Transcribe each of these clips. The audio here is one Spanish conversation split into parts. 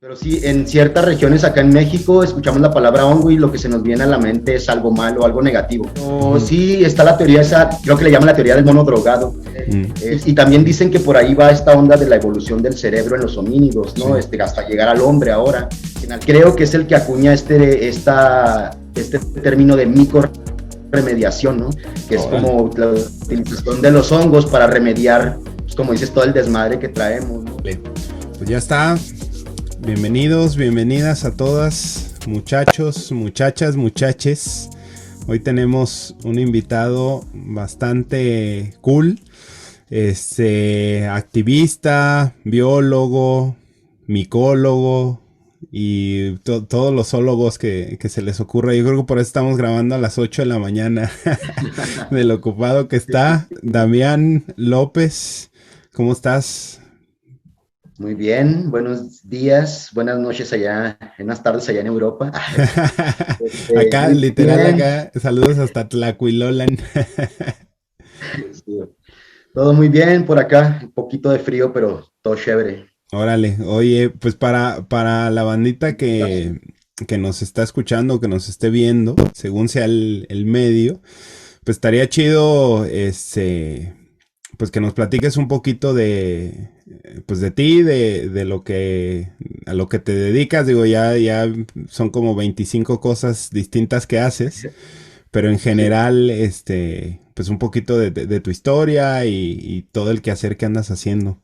Pero sí, en ciertas regiones acá en México escuchamos la palabra hongo y lo que se nos viene a la mente es algo malo, algo negativo. Pero Ujú. sí está la teoría esa, creo que le llaman la teoría del mono drogado. Y también dicen que por ahí va esta onda de la evolución del cerebro en los homínidos, ¿no? Sí. Hasta llegar al hombre ahora. Creo que es el que acuña este término de micorremediación, ¿no? Que es Órale. como la utilización de los hongos para remediar, pues, como dices, todo el desmadre que traemos, ¿no? Pues ya está. Bienvenidos, bienvenidas a todas, muchachos, muchachas, muchaches. Hoy tenemos un invitado bastante cool. Activista, biólogo, micólogo y todos los ólogos que se les ocurra. Yo creo que por eso estamos grabando a las 8 de la mañana de lo ocupado que está. Damián López, ¿cómo estás? Muy bien, buenos días, buenas noches allá, buenas tardes allá en Europa. Acá, Muy literal, bien, acá, saludos hasta Tlacuilolan. sí, todo muy bien por acá, un poquito de frío, pero todo chévere. Órale, oye, pues para la bandita que nos está escuchando, que nos esté viendo, según sea el medio, pues estaría chido, pues que nos platiques un poquito pues de ti, de lo a lo que te dedicas. Digo, ya son como 25 cosas distintas que haces, pero en Sí, general, pues un poquito de tu historia y todo el quehacer que andas haciendo.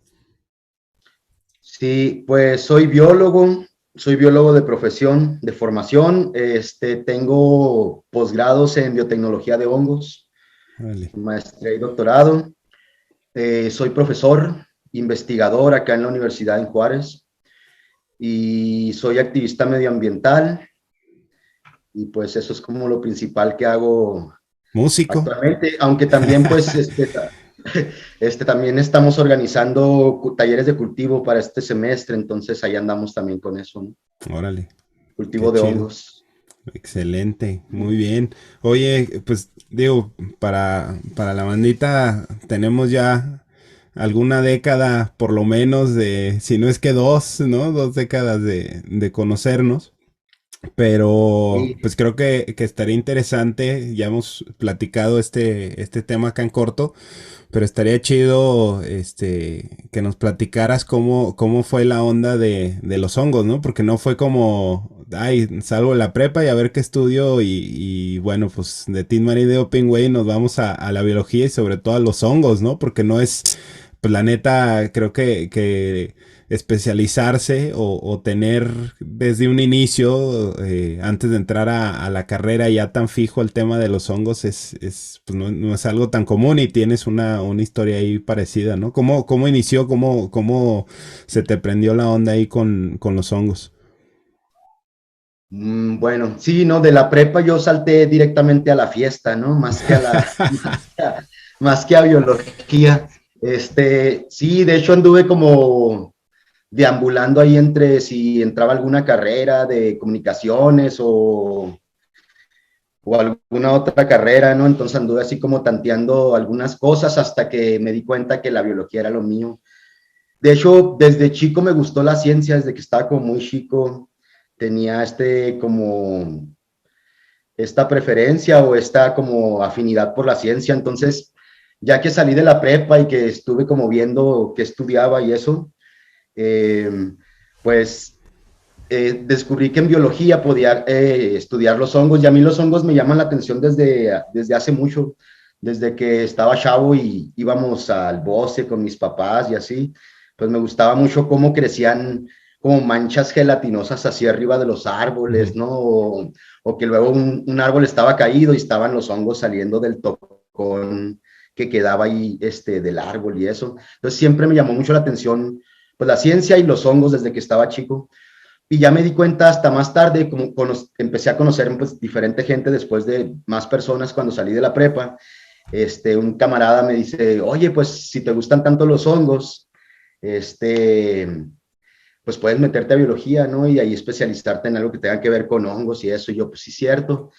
sí, pues soy biólogo de profesión, de formación, tengo posgrados en biotecnología de hongos, Órale. maestría y doctorado. Soy profesor, investigador acá en la Universidad en Juárez y soy activista medioambiental. Y pues eso es como lo principal que hago Músico. actualmente, aunque también pues también estamos organizando talleres de cultivo para este semestre, entonces ahí andamos también con eso, ¿no? Órale, Cultivo qué de chido. hongos. Excelente, muy bien. Oye, pues digo, para la bandita tenemos ya alguna década, por lo menos, si no es que dos, ¿no? 2 décadas de conocernos. Pero Sí, pues creo que estaría interesante, ya hemos platicado este tema acá en corto, pero estaría chido que nos platicaras cómo fue la onda de los hongos, ¿no? Porque no fue como, ay, salgo de la prepa y a ver qué estudio y bueno, pues de Tin Marín de Open Way nos vamos a la biología y sobre todo a los hongos, ¿no? Porque no es, pues la neta, creo que especializarse o tener desde un inicio, antes de entrar a la carrera ya tan fijo el tema de los hongos pues no es algo tan común y tienes una historia ahí parecida, ¿no? ¿Cómo inició, cómo se te prendió la onda ahí con los hongos? bueno, sí, no, de la prepa yo salté directamente a la fiesta, ¿no? Más que a biología. Sí, de hecho anduve como deambulando ahí entre si entraba alguna carrera de comunicaciones o alguna otra carrera, ¿no? Entonces anduve así como tanteando algunas cosas hasta que me di cuenta que la biología era lo mío. De hecho, desde chico me gustó la ciencia, desde que estaba como muy chico, tenía como esta preferencia o esta como afinidad por la ciencia. Entonces, ya que salí de la prepa y que estuve como viendo qué estudiaba y eso, eh, pues descubrí que en biología podía estudiar los hongos y a mí los hongos me llaman la atención desde hace mucho, desde que estaba chavo y íbamos al bosque con mis papás y así, pues me gustaba mucho cómo crecían como manchas gelatinosas hacia arriba de los árboles, Ujú. ¿no? O que luego un árbol estaba caído y estaban los hongos saliendo del tocón que quedaba ahí del árbol y eso. Entonces siempre me llamó mucho la atención pues la ciencia y los hongos desde que estaba chico. Y ya me di cuenta hasta más tarde, como empecé a conocer pues, diferente gente después de más personas cuando salí de la prepa. Un camarada me dice, oye, pues si te gustan tanto los hongos, este, pues puedes meterte a biología, ¿no? Y ahí especializarte en algo que tenga que ver con hongos y eso. Y yo, pues sí, cierto.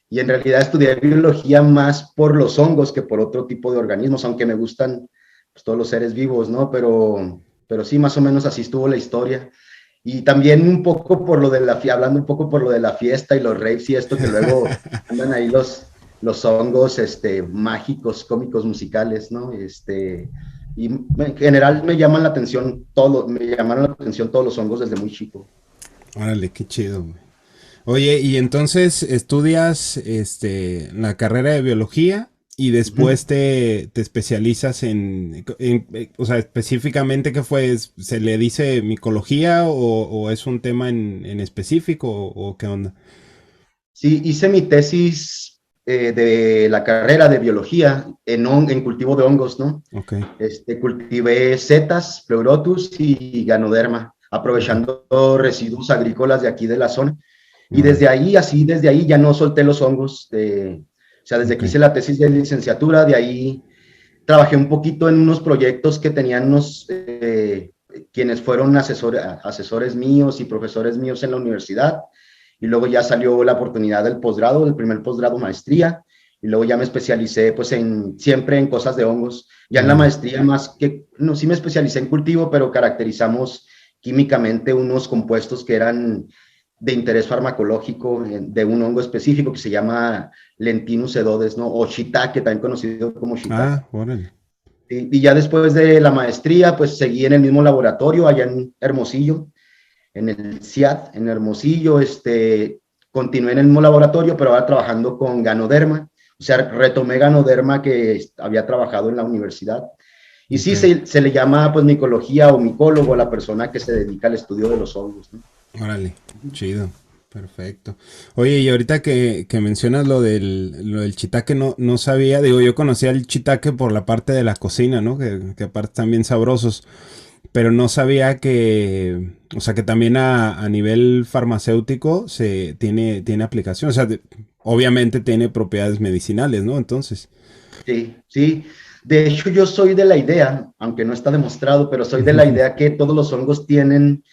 Y en realidad estudié biología más por los hongos que por otro tipo de organismos, aunque me gustan pues, todos los seres vivos, ¿no? Pero sí, más o menos así estuvo la historia. Y también un poco por lo de hablando un poco por lo de la fiesta y los raves y esto que luego andan ahí los hongos mágicos, cómicos, musicales, ¿no? Y en general me llamaron la atención todos los hongos desde muy chico. Órale, qué chido, güey. Oye, y entonces estudias la carrera de biología y después Ujú. te especializas o sea, específicamente qué fue, ¿se le dice micología o es un tema en específico o qué onda? Sí, hice mi tesis de la carrera de biología en cultivo de hongos, ¿no? Ok, Cultivé setas, pleurotus y ganoderma, ok, aprovechando residuos agrícolas de aquí de la zona. Y órale, desde ahí ya no solté los hongos. O sea, desde ok, que hice la tesis de licenciatura, de ahí trabajé un poquito en unos proyectos que tenían quienes fueron asesores míos y profesores míos en la universidad. Y luego ya salió la oportunidad del posgrado, del primer posgrado maestría. Y luego ya me especialicé pues siempre en cosas de hongos. Ya en la órale. maestría no, sí me especialicé en cultivo, pero caracterizamos químicamente unos compuestos que eran de interés farmacológico de un hongo específico que se llama Lentinus edodes, ¿no? O shiitake, también conocido como shiitake. Ah, órale. Y ya después de la maestría, pues seguí en el mismo laboratorio allá en Hermosillo, en el CIAD, en Hermosillo, continué en el mismo laboratorio, pero ahora trabajando con Ganoderma, o sea, retomé Ganoderma que había trabajado en la universidad. Y Ok, sí, se le llama pues micología o micólogo a la persona que se dedica al estudio de los hongos, ¿no? órale, chido. Perfecto. Oye, y ahorita que mencionas lo del chitaque, no sabía, digo, yo conocía el chitaque por la parte de la cocina, ¿no? Que aparte están bien sabrosos. Pero no sabía que, o sea, que también a nivel farmacéutico tiene aplicación. O sea, obviamente tiene propiedades medicinales, ¿no? Entonces. Sí, sí. De hecho, yo soy de la idea, aunque no está demostrado, pero soy de la idea que todos los hongos tienen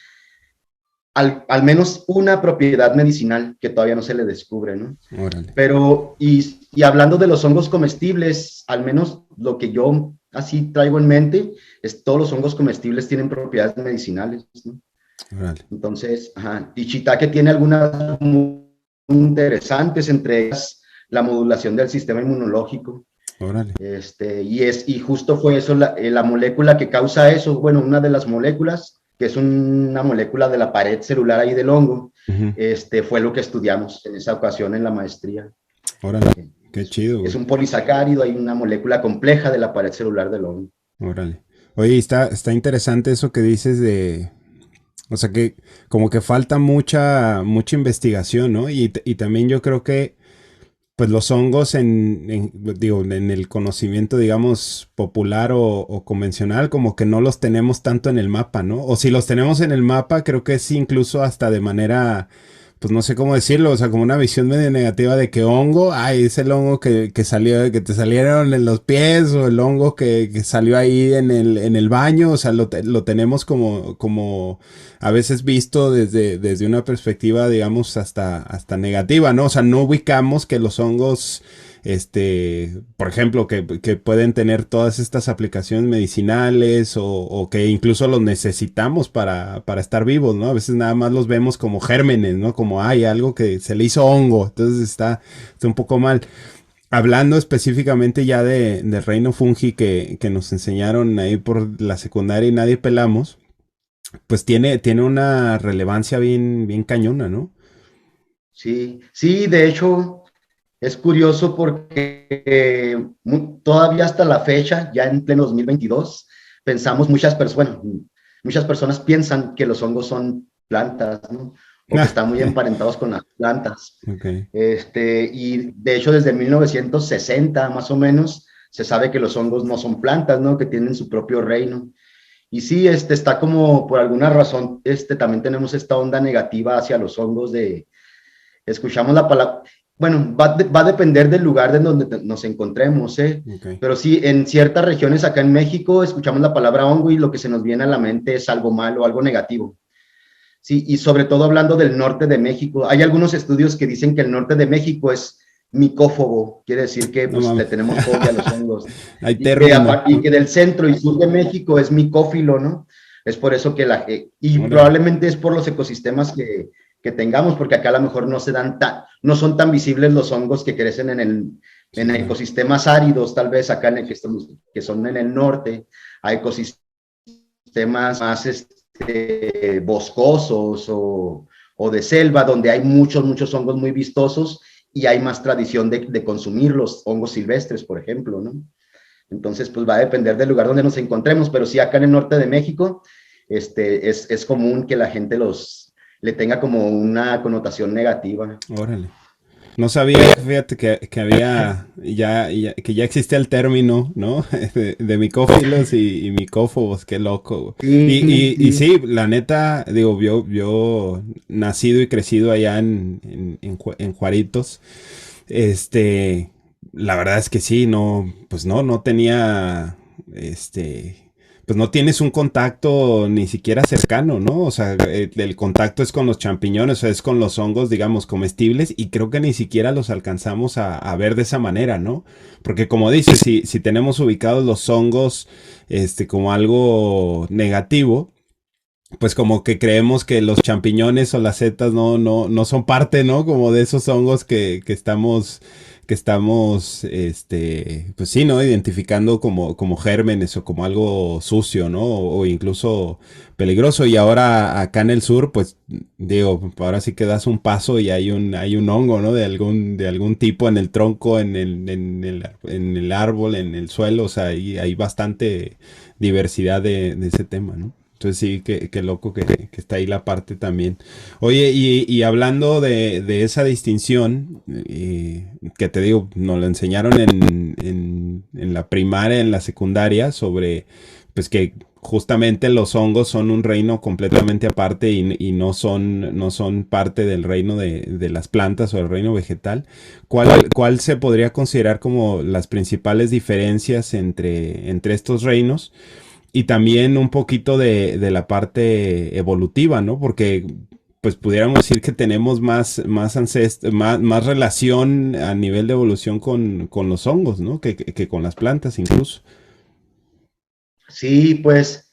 al menos una propiedad medicinal que todavía no se le descubre, ¿no? Órale. Pero, y hablando de los hongos comestibles, al menos lo que yo así traigo en mente es todos los hongos comestibles tienen propiedades medicinales, ¿no? Órale. Entonces, ajá, y shiitake tiene algunas muy interesantes, entre ellas la modulación del sistema inmunológico. Órale. Y justo fue eso, la molécula que causa eso, bueno, una de las moléculas, que es una molécula de la pared celular ahí del hongo, Ujú. fue lo que estudiamos en esa ocasión en la maestría. Órale. Qué Es, chido, es güey. un polisacárido, hay una molécula compleja de la pared celular del hongo. Órale. Oye, está interesante eso que dices de. O sea que como que falta mucha investigación, ¿no? Y también yo creo que pues los hongos digo, en el conocimiento, digamos, popular o convencional, como que no los tenemos tanto en el mapa, ¿no? O si los tenemos en el mapa, creo que es incluso hasta de manera, pues no sé cómo decirlo, o sea, como una visión medio negativa de que hongo, ay, es el hongo que salió, que te salieron en los pies, o el hongo que salió ahí en el baño, o sea, lo tenemos como a veces visto desde una perspectiva, digamos, hasta negativa, ¿no? O sea, no ubicamos que los hongos, por ejemplo, que pueden tener todas estas aplicaciones medicinales o que incluso los necesitamos para estar vivos, ¿no? A veces nada más los vemos como gérmenes, ¿no? Como hay algo que se le hizo hongo, entonces está un poco mal. Hablando específicamente ya de reino fungi que nos enseñaron ahí por la secundaria y nadie pelamos, pues tiene una relevancia bien cañona, ¿no? Sí, sí, de hecho, es curioso porque todavía hasta la fecha, ya en pleno 2022, pensamos muchas personas piensan que los hongos son plantas, ¿no? O que Ah, están muy emparentados con las plantas. ok, Y de hecho, desde 1960 más o menos, se sabe que los hongos no son plantas, ¿no? Que tienen su propio reino. Y sí, está como, por alguna razón, también tenemos esta onda negativa hacia los hongos escuchamos la palabra, bueno, va a depender del lugar de donde nos encontremos, ¿eh? ok. Pero sí, en ciertas regiones acá en México escuchamos la palabra hongo y lo que se nos viene a la mente es algo malo, algo negativo. Sí, y sobre todo hablando del norte de México, hay algunos estudios que dicen que el norte de México es micófobo, quiere decir que No pues le mames. tenemos fobia a los hongos, Hay y que, término. y que del centro y sur de México es micófilo, ¿no? Es por eso que y Órale. probablemente es por los ecosistemas que tengamos, porque acá a lo mejor no son tan visibles los hongos que crecen Sí, en claro. ecosistemas áridos, tal vez acá que son en el norte, hay ecosistemas más boscosos o de selva, donde hay muchos hongos muy vistosos y hay más tradición de consumir los hongos silvestres, por ejemplo, ¿no? Entonces, pues va a depender del lugar donde nos encontremos, pero sí acá en el norte de México es común que la gente le tenga como una connotación negativa. Órale. No sabía, fíjate que había, que ya existía el término, ¿no? De micófilos y micófobos, qué loco. Sí, Y sí, sí, la neta, digo, yo nacido y crecido allá en Juaritos, este, la verdad es que sí, no, pues no tenía, pues no tienes un contacto ni siquiera cercano, ¿no? O sea, el contacto es con los champiñones, o sea, es con los hongos, digamos, comestibles, y creo que ni siquiera los alcanzamos a ver de esa manera, ¿no? Porque como dices, si tenemos ubicados los hongos, como algo negativo, pues como que creemos que los champiñones o las setas no son parte, ¿no? Como de esos hongos que estamos, pues sí, ¿no? Identificando como gérmenes o como algo sucio, ¿no? O incluso peligroso. Y ahora acá en el sur, pues digo, ahora sí que das un paso y hay un hongo, ¿no? De algún tipo en el tronco, en el árbol, en el suelo. O sea, hay bastante diversidad de ese tema, ¿no? Entonces sí, qué loco que está ahí la parte también. Oye, y hablando de esa distinción, que te digo, nos lo enseñaron en la primaria, en la secundaria, sobre pues que justamente los hongos son un reino completamente aparte y no son parte del reino de las plantas o del reino vegetal. ¿Cuál se podría considerar como las principales diferencias entre estos reinos? Y también un poquito de la parte evolutiva, ¿no? Porque pues pudiéramos decir que tenemos más relación a nivel de evolución con los hongos, ¿no? Que con las plantas incluso. sí, pues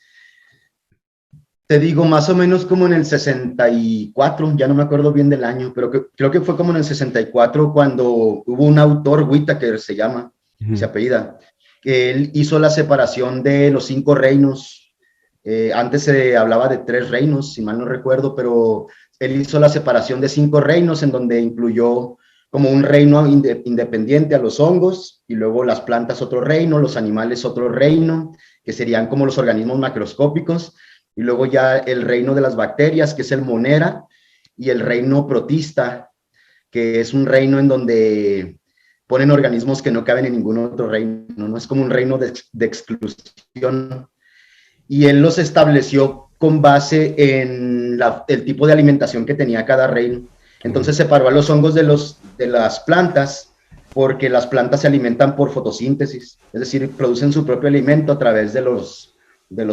te digo, más o menos como en el 64, ya no me acuerdo bien del año, pero creo que fue como en el 64 cuando hubo un autor, Whittaker se llama, se Ujú. apellida, que él hizo la separación de los 5 reinos. Antes se hablaba de 3 reinos, si mal no recuerdo, pero él hizo la separación de 5 reinos en donde incluyó como un reino independiente a los hongos y luego las plantas otro reino, los animales otro reino, que serían como los organismos macroscópicos, y luego ya el reino de las bacterias, que es el Monera, y el reino protista, que es un reino en donde ponen organismos que no caben en ningún otro reino, no es como un reino de exclusión. Y él los estableció con base en el tipo de alimentación que tenía cada reino. Entonces Órale. separó a los hongos de las plantas porque las plantas se alimentan por fotosíntesis, es decir, producen su propio alimento a través de los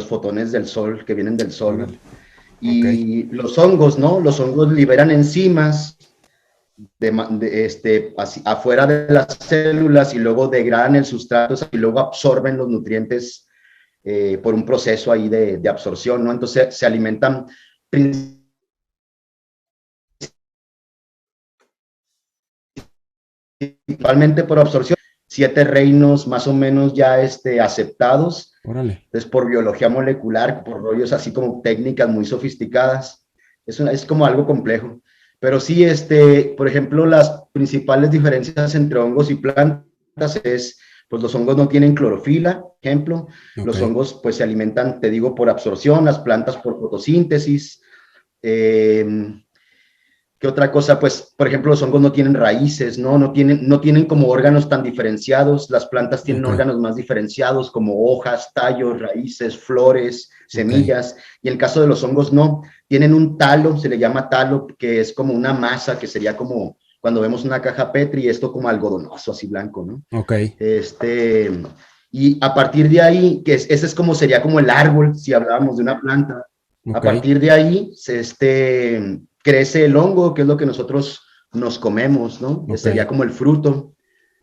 fotones del sol, que vienen del sol. Órale. Ok. Y los hongos, ¿no? Los hongos liberan enzimas afuera de las células y luego degradan el sustrato y luego absorben los nutrientes por un proceso ahí de absorción, ¿no? Entonces se alimentan principalmente por absorción. 7 reinos más o menos ya aceptados, Órale. es por biología molecular, por rollos así como técnicas muy sofisticadas. Es como algo complejo. Pero sí, por ejemplo, las principales diferencias entre hongos y plantas es, pues los hongos no tienen clorofila, por ejemplo. Ok. Los hongos pues se alimentan, te digo, por absorción, las plantas por fotosíntesis. Eh, ¿Qué otra cosa? Pues, por ejemplo, los hongos no tienen raíces, ¿no? No tienen como órganos tan diferenciados. Las plantas tienen Ok. órganos más diferenciados, como hojas, tallos, raíces, flores, Ok. semillas. Y en el caso de los hongos, no. Tienen un talo, se le llama talo, que es como una masa, que sería como cuando vemos una caja Petri, esto como algodonoso, así blanco, ¿no? Ok. Y a partir de ahí, ese es como sería como el árbol, si hablábamos de una planta. A Ok. partir de ahí, crece el hongo, que es lo que nosotros nos comemos, ¿no? Ok. Sería como el fruto,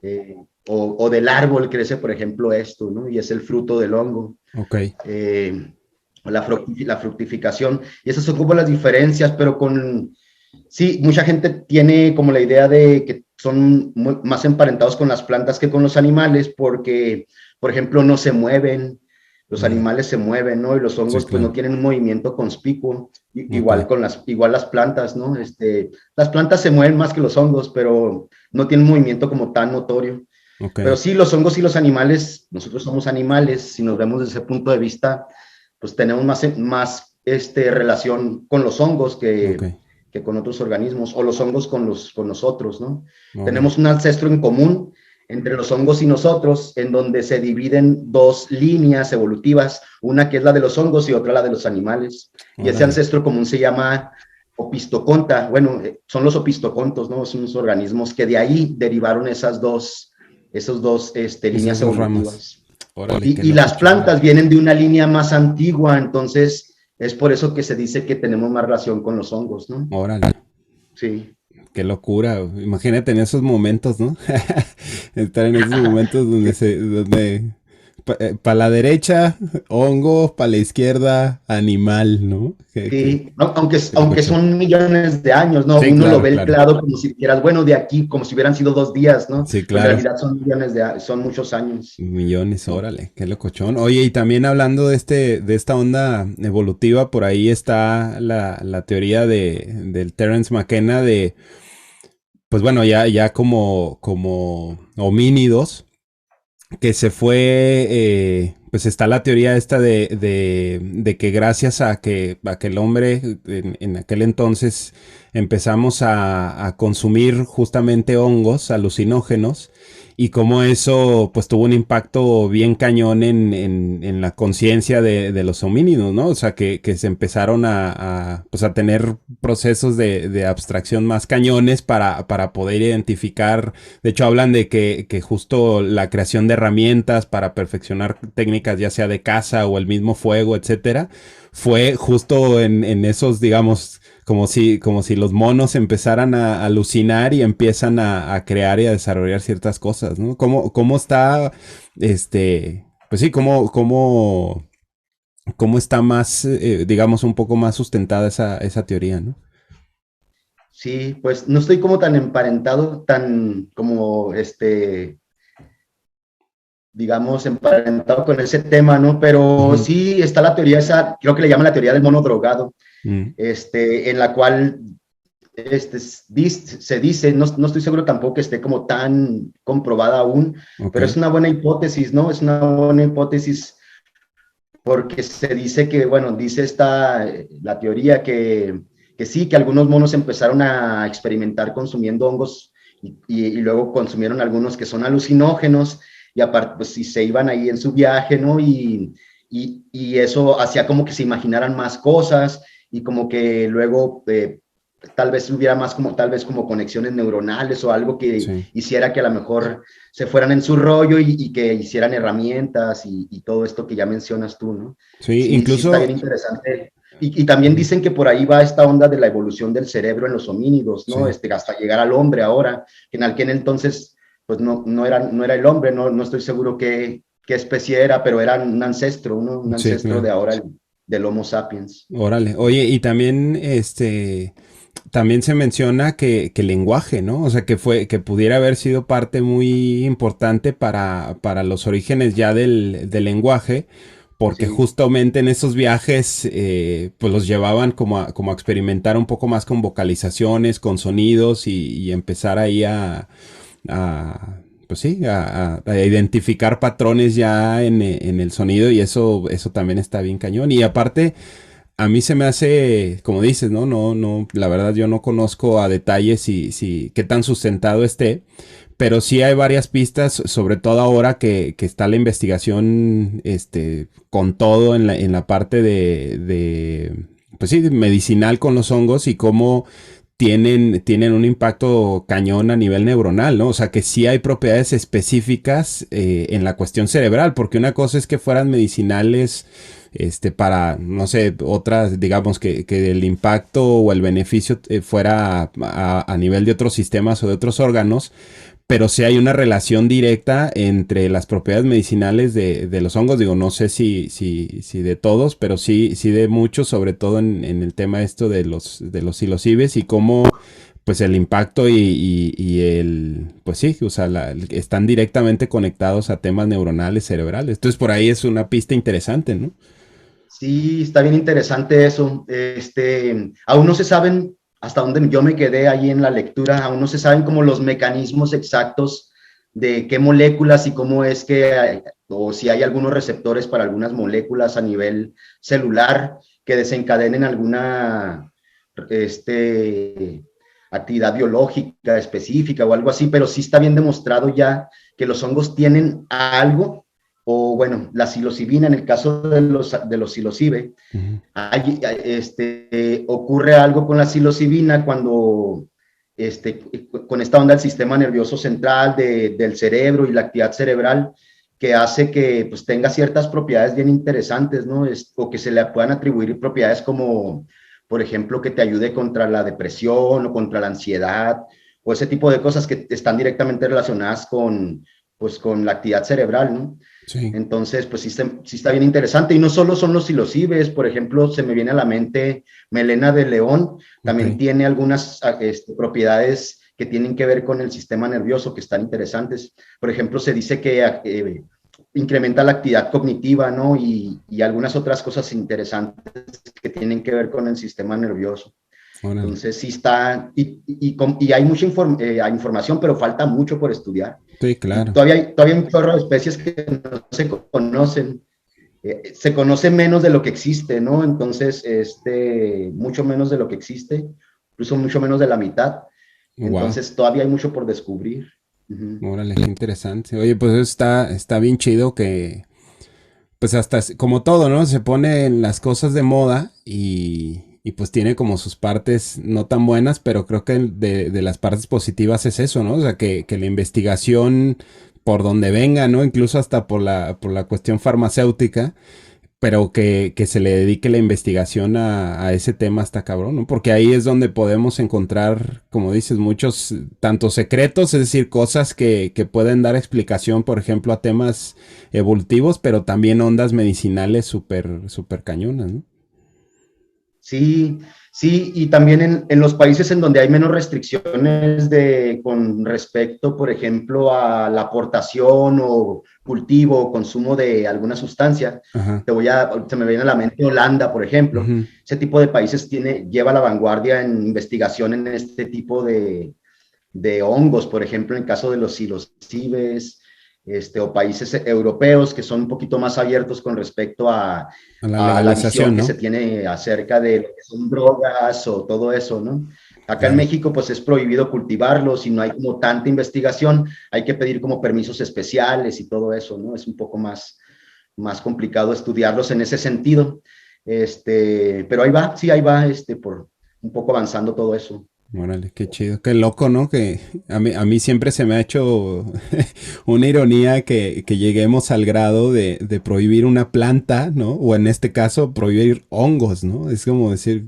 eh, o del árbol crece, por ejemplo, esto, ¿no? Y es el fruto del hongo. Ok. Eh, la fructificación. Y esas son como las diferencias, pero sí, mucha gente tiene como la idea de que son más emparentados con las plantas que con los animales porque, por ejemplo, no se mueven, los animales se mueven, ¿no? Y los Sí, hongos pues no claro. tienen un movimiento conspicuo, Ok, igual las plantas, ¿no? Las plantas se mueven más que los hongos, pero no tienen un movimiento como tan notorio. ok, Pero sí, los hongos y los animales, nosotros somos animales, si nos vemos desde ese punto de vista, pues tenemos más relación con los hongos ok. que con otros organismos, o los hongos con nosotros, ¿no? Órale. Tenemos un ancestro en común entre los hongos y nosotros, en donde se dividen dos líneas evolutivas, una que es la de los hongos y otra la de los animales. Y ese Órale. ancestro común se llama opistoconta. Bueno, son los opistocontos, ¿no? Son unos organismos que de ahí derivaron esos dos Esas líneas dos ramas. evolutivas. Órale, qué Y las locochón. plantas vienen de una línea más antigua, entonces es por eso que se dice que tenemos más relación con los hongos, ¿no? Órale. Sí, Qué locura. Imagínate en esos momentos, ¿no? Estar en esos momentos donde donde para la derecha, hongo, para la izquierda, animal, ¿no? sí. No, Qué aunque locochón. son millones de años, ¿no? Sí, Uno lo claro, ve el claro. clado como si dijeras, bueno, de aquí, como si hubieran sido 2 días, ¿no? Sí, Pero en claro. realidad son muchos años, Millones, ¿no? órale, qué locochón. Oye, y también hablando de esta onda evolutiva, por ahí está la teoría del Terence McKenna de, pues bueno, ya como homínidos, que se fue, pues está la teoría esta de que gracias a que el hombre en aquel entonces empezamos a consumir justamente hongos alucinógenos y cómo eso pues tuvo un impacto bien cañón en la conciencia de los homínidos, ¿no? O sea, que se empezaron pues a tener procesos de abstracción más cañones para poder identificar. De hecho, hablan de que justo la creación de herramientas para perfeccionar técnicas, ya sea de caza o el mismo fuego, etcétera, fue justo en esos, digamos, como si los monos empezaran a alucinar y empiezan a crear y a desarrollar ciertas cosas, ¿no? ¿Cómo está, pues sí, cómo está más, digamos, un poco más sustentada esa teoría, ¿no? Sí, pues no estoy como tan emparentado, tan como digamos, emparentado con ese tema, ¿no? Pero Ujú. sí está la teoría esa, creo que le llaman la teoría del mono drogado, Mm, en la cual se dice, no estoy seguro tampoco que esté como tan comprobada aún, ok, pero es una buena hipótesis, ¿no? Es una buena hipótesis porque se dice que, bueno, dice la teoría que sí, que algunos monos empezaron a experimentar consumiendo hongos y luego consumieron algunos que son alucinógenos y aparte, pues si se iban ahí en su viaje, ¿no? Y eso hacía como que se imaginaran más cosas y como que luego tal vez hubiera más como, tal vez como conexiones neuronales o algo que sí. hiciera que a lo mejor se fueran en su rollo y que hicieran herramientas y todo esto que ya mencionas tú, ¿no? Sí, Sí, sí está incluso, bien interesante. Y también ujú, dicen que por ahí va esta onda de la evolución del cerebro en los homínidos, ¿no? sí. Hasta llegar al hombre ahora, que en aquel entonces, pues no era el hombre, no estoy seguro qué especie era, pero era un ancestro, ¿no? Un Sí, ancestro de claro. ahora, del Homo sapiens. Órale. Oye, y también también se menciona que lenguaje, ¿no? O sea, que pudiera haber sido parte muy importante para los orígenes ya del lenguaje, porque Sí, justamente en esos viajes, pues los llevaban como a experimentar un poco más con vocalizaciones, con sonidos y empezar ahí pues sí, a identificar patrones ya en el sonido y eso también está bien cañón. Y aparte, a mí se me hace, como dices, ¿no? No, la verdad yo no conozco a detalle qué tan sustentado esté, pero sí hay varias pistas, sobre todo ahora que está la investigación, con todo en la parte pues sí, medicinal con los hongos y cómo tienen un impacto cañón a nivel neuronal, ¿no? O sea, que sí hay propiedades específicas en la cuestión cerebral, porque una cosa es que fueran medicinales para, no sé, otras, digamos, que el impacto o el beneficio fuera a nivel de otros sistemas o de otros órganos, pero sí hay una relación directa entre las propiedades medicinales de los hongos. Digo, no sé si de todos, pero sí de muchos, sobre todo en el tema esto de los psilocibes y cómo pues el impacto y el, pues sí, o sea, están directamente conectados a temas neuronales cerebrales. Entonces por ahí es una pista interesante, ¿no? Sí, está bien interesante eso. Aún no se saben, hasta donde yo me quedé ahí en la lectura, aún no se saben como los mecanismos exactos de qué moléculas y cómo es que, o si hay algunos receptores para algunas moléculas a nivel celular que desencadenen alguna, actividad biológica específica o algo así, pero sí está bien demostrado ya que los hongos tienen algo, o bueno, la psilocibina en el caso de los psilocibe, Ujú. ocurre algo con la psilocibina cuando con esta onda del sistema nervioso central del cerebro y la actividad cerebral que hace que pues tenga ciertas propiedades bien interesantes, ¿no? O que se le puedan atribuir propiedades como, por ejemplo, que te ayude contra la depresión o contra la ansiedad o ese tipo de cosas que están directamente relacionadas pues, con la actividad cerebral, ¿no? Sí, Entonces, pues sí está bien interesante. Y no solo son los psilocibes, por ejemplo, se me viene a la mente melena de león, ok. también tiene algunas propiedades que tienen que ver con el sistema nervioso que están interesantes. Por ejemplo, se dice que incrementa la actividad cognitiva, ¿no? Y algunas otras cosas interesantes que tienen que ver con el sistema nervioso. Órale. Entonces, sí está, y hay mucha hay información, pero falta mucho por estudiar. Sí, Y claro. todavía hay un chorro de especies que no se conocen. Se conoce menos de lo que existe, ¿no? Entonces, mucho menos de lo que existe, incluso mucho menos de la mitad. Wow. Entonces, todavía hay mucho por descubrir. Ujú. Órale, qué interesante. Oye, pues eso está bien chido que, pues hasta como todo, ¿no? Se ponen las cosas de moda y pues tiene como sus partes no tan buenas, pero creo que de las partes positivas es eso, ¿no? O sea, que la investigación por donde venga, ¿no? Incluso hasta por la cuestión farmacéutica, pero que se le dedique la investigación a ese tema está cabrón, ¿no? Porque ahí es donde podemos encontrar, como dices, muchos, tanto secretos, es decir, cosas que pueden dar explicación, por ejemplo, a temas evolutivos, pero también ondas medicinales súper, súper cañonas, ¿no? Sí, sí, y también en los países en donde hay menos restricciones con respecto, por ejemplo, a la aportación o cultivo o consumo de alguna sustancia, Ajá. se me viene a la mente Holanda, por ejemplo. Ujú. Ese tipo de países lleva la vanguardia en investigación en este tipo de hongos, por ejemplo, en el caso de los psilocibes, o países europeos que son un poquito más abiertos con respecto A la a la visión legalización, que se ¿no? tiene acerca de lo que son drogas o todo eso, ¿no? Acá en Claro. México, pues es prohibido cultivarlos y no hay como tanta investigación, hay que pedir como permisos especiales y todo eso, ¿no? Es un poco más complicado estudiarlos en ese sentido. Pero ahí va, sí, ahí va, por un poco avanzando todo eso. Órale, qué chido, qué loco, ¿no? Que a mí siempre se me ha hecho una ironía que lleguemos al grado de prohibir una planta, ¿no? O en este caso, prohibir hongos, ¿no? Es como decir,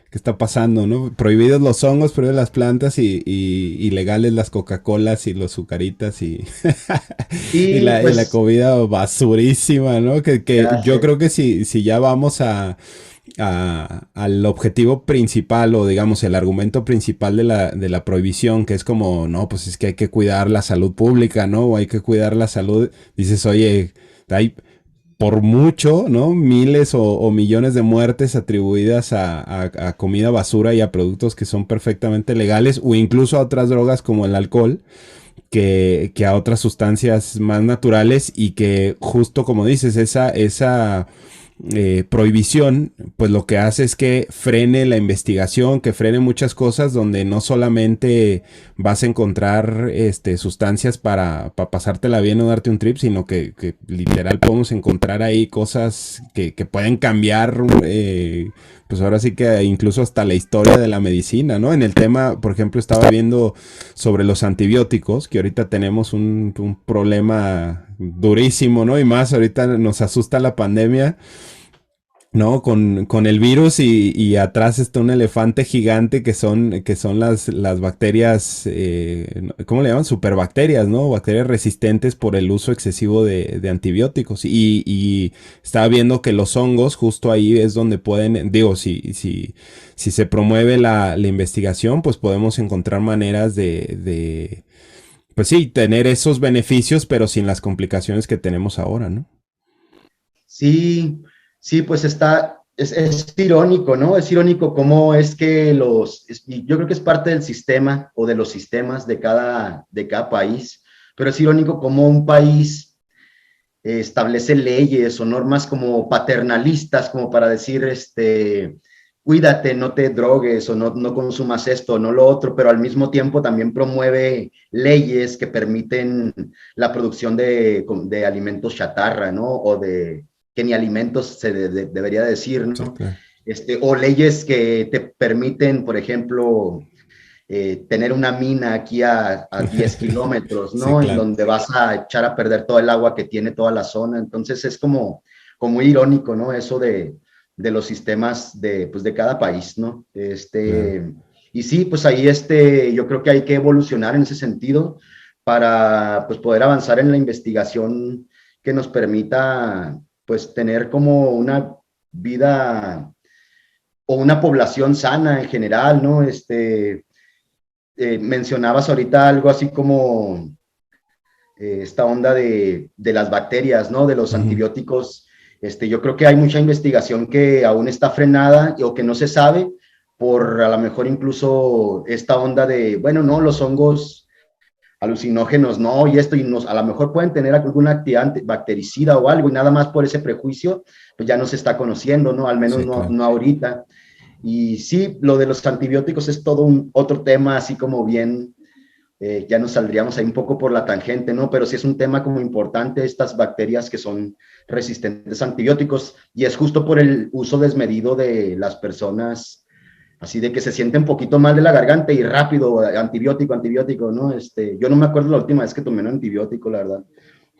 ¿qué está pasando, no? Prohibidos los hongos, prohibidas las plantas y legales las Coca-Colas y los Zucaritas y Sí, la pues comida basurísima, ¿no? Que ya yo sé. creo que si ya vamos al objetivo principal o digamos el argumento principal de la prohibición, que es como, no, pues es que hay que cuidar la salud pública, ¿no? O hay que cuidar la salud, dices, oye, hay por mucho, ¿no? Miles o millones de muertes atribuidas a comida basura y a productos que son perfectamente legales o incluso a otras drogas como el alcohol. Que a otras sustancias más naturales y que justo como dices, esa prohibición, pues lo que hace es que frene la investigación, que frene muchas cosas donde no solamente vas a encontrar sustancias para pasártela bien o darte un trip, sino que literal podemos encontrar ahí cosas que pueden cambiar, pues ahora sí que incluso hasta la historia de la medicina, ¿no? En el tema, por ejemplo, estaba viendo sobre los antibióticos, que ahorita tenemos un problema durísimo, ¿no? Y más ahorita nos asusta la pandemia No, con el virus y atrás está un elefante gigante que son las bacterias, ¿cómo le llaman? Superbacterias, ¿no? Bacterias resistentes por el uso excesivo de antibióticos. Y estaba viendo que los hongos, justo ahí es donde pueden, digo, si se promueve la investigación, pues podemos encontrar maneras pues sí, tener esos beneficios, pero sin las complicaciones que tenemos ahora, ¿no? Sí, sí, pues es irónico, ¿no? Es irónico cómo es que y yo creo que es parte del sistema o de los sistemas de cada país, pero es irónico cómo un país establece leyes o normas como paternalistas, como para decir, cuídate, no te drogues o no consumas esto, no lo otro, pero al mismo tiempo también promueve leyes que permiten la producción de alimentos chatarra, ¿no? O de que ni alimentos debería decir, Sí, ¿no? claro. O leyes que te permiten, por ejemplo, tener una mina aquí a 10 kilómetros, Sí, ¿no? En claro. donde vas a echar a perder todo el agua que tiene toda la zona. Entonces es como muy irónico, ¿no? Eso de los sistemas pues de cada país, ¿no? Claro. Y sí, pues ahí yo creo que hay que evolucionar en ese sentido para pues poder avanzar en la investigación que nos permita pues tener como una vida o una población sana en general, ¿no? Mencionabas ahorita algo así como esta onda de las bacterias, ¿no? De los Ujú. antibióticos. Yo creo que hay mucha investigación que aún está frenada o que no se sabe por a lo mejor incluso esta onda de, bueno, no, los hongos alucinógenos no, y esto, a lo mejor pueden tener alguna actividad bactericida o algo, y nada más por ese prejuicio, pues ya no se está conociendo, ¿no? Al menos Sí, claro. no ahorita. Y sí, lo de los antibióticos es todo otro tema, así como bien, ya nos saldríamos ahí un poco por la tangente, ¿no? Pero sí es un tema como importante estas bacterias que son resistentes a antibióticos y es justo por el uso desmedido de las personas, así de que se siente un poquito mal de la garganta y rápido, antibiótico, antibiótico, ¿no? Yo no me acuerdo la última vez que tomé un antibiótico, la verdad,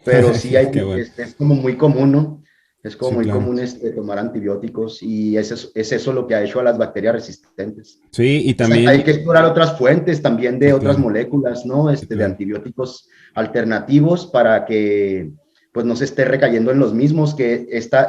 pero sí Qué bueno. es como muy común, ¿no? Es como Sí, muy claro. común tomar antibióticos y es eso lo que ha hecho a las bacterias resistentes. Sí, y Pues hay también, que explorar otras fuentes también de sí, otras claro. moléculas, ¿no? Sí, De claro. antibióticos alternativos para que pues no se esté recayendo en los mismos, que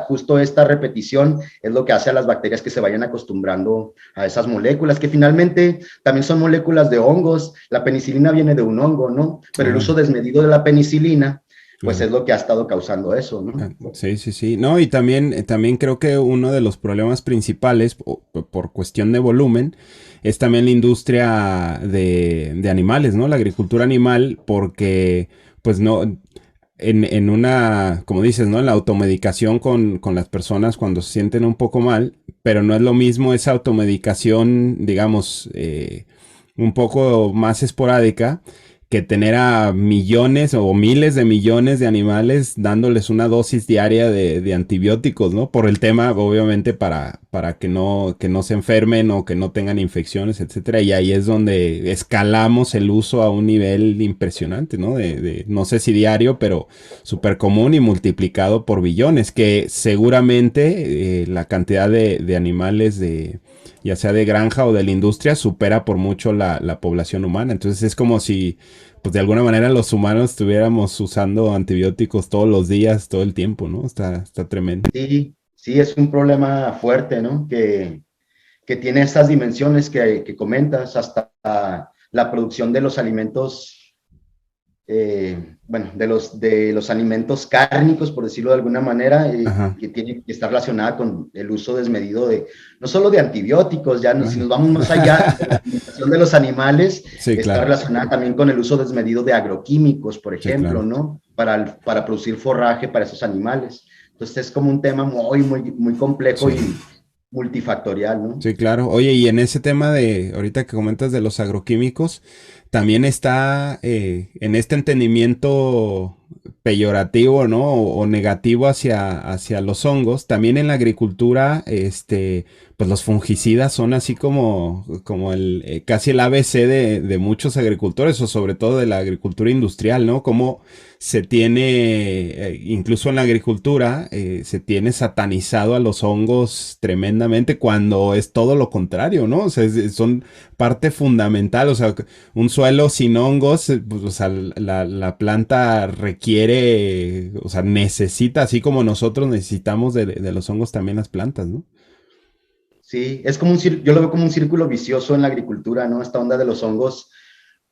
justo esta repetición es lo que hace a las bacterias que se vayan acostumbrando a esas moléculas, que finalmente también son moléculas de hongos. La penicilina viene de un hongo, ¿no? Pero el uso Órale, desmedido de la penicilina, pues claro. es lo que ha estado causando eso, ¿no? Ah, sí, sí, sí. No, y también, también creo que uno de los problemas principales, por cuestión de volumen, es también la industria de animales, ¿no? La agricultura animal, porque, pues no, en una, como dices, ¿no? En la automedicación con las personas cuando se sienten un poco mal, pero no es lo mismo esa automedicación, digamos, un poco más esporádica que tener a millones o miles de millones de animales dándoles una dosis diaria de antibióticos, ¿no? Por el tema, obviamente, para que no se enfermen o que no tengan infecciones, etcétera. Y ahí es donde escalamos el uso a un nivel impresionante, ¿no? No sé si diario, pero súper común y multiplicado por billones, que seguramente la cantidad de animales ya sea de granja o de la industria, supera por mucho la población humana. Entonces es como si, pues de alguna manera los humanos estuviéramos usando antibióticos todos los días, todo el tiempo, ¿no? Está tremendo. Sí, sí, es un problema fuerte, ¿no? Que tiene estas dimensiones que comentas, hasta la producción de los alimentos, bueno, de los alimentos cárnicos, por decirlo de alguna manera, Ajá, que tiene que estar relacionada con el uso desmedido no solo de antibióticos, ya si claro. nos vamos más allá, de la alimentación de los animales, Sí, está claro. relacionada también con el uso desmedido de agroquímicos, por Sí, ejemplo, claro. ¿no? Para producir forraje para esos animales. Entonces es como un tema muy complejo Sí. y multifactorial, ¿no? Sí, claro. Oye, y en ese tema de, ahorita que comentas de los agroquímicos, también está en este entendimiento peyorativo, ¿no? O negativo hacia los hongos. También en la agricultura, pues los fungicidas son así como casi el ABC de muchos agricultores, o sobre todo de la agricultura industrial, ¿no? Como se tiene, incluso en la agricultura, se tiene satanizado a los hongos tremendamente cuando es todo lo contrario, ¿no? O sea, son parte fundamental, o sea, un suelo sin hongos, pues, o sea, la planta requiere, o sea, necesita, así como nosotros necesitamos de los hongos también las plantas, ¿no? Sí, es como yo lo veo como un círculo vicioso en la agricultura, ¿no? Esta onda de los hongos,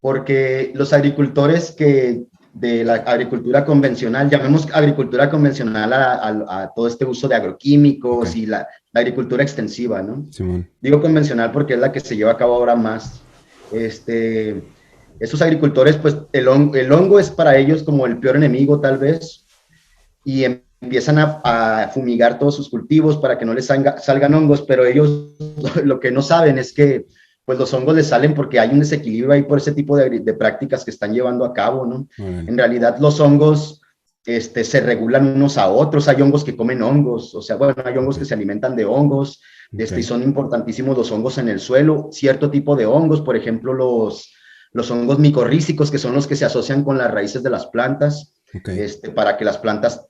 porque los agricultores que de la agricultura convencional, llamemos agricultura convencional a todo este uso de agroquímicos Okay. y la agricultura extensiva, ¿no? Simón. Digo convencional porque es la que se lleva a cabo ahora más. Esos agricultores, pues el hongo es para ellos como el peor enemigo tal vez, y empiezan a fumigar todos sus cultivos para que no les salgan hongos, pero ellos lo que no saben es que pues los hongos les salen porque hay un desequilibrio ahí por ese tipo de prácticas que están llevando a cabo, ¿no? En realidad los hongos se regulan unos a otros, hay hongos que comen hongos, o sea, bueno, hay hongos que se alimentan de hongos, y son importantísimos los hongos en el suelo, cierto tipo de hongos, por ejemplo, los hongos micorrízicos, que son los que se asocian con las raíces de las plantas, para que las plantas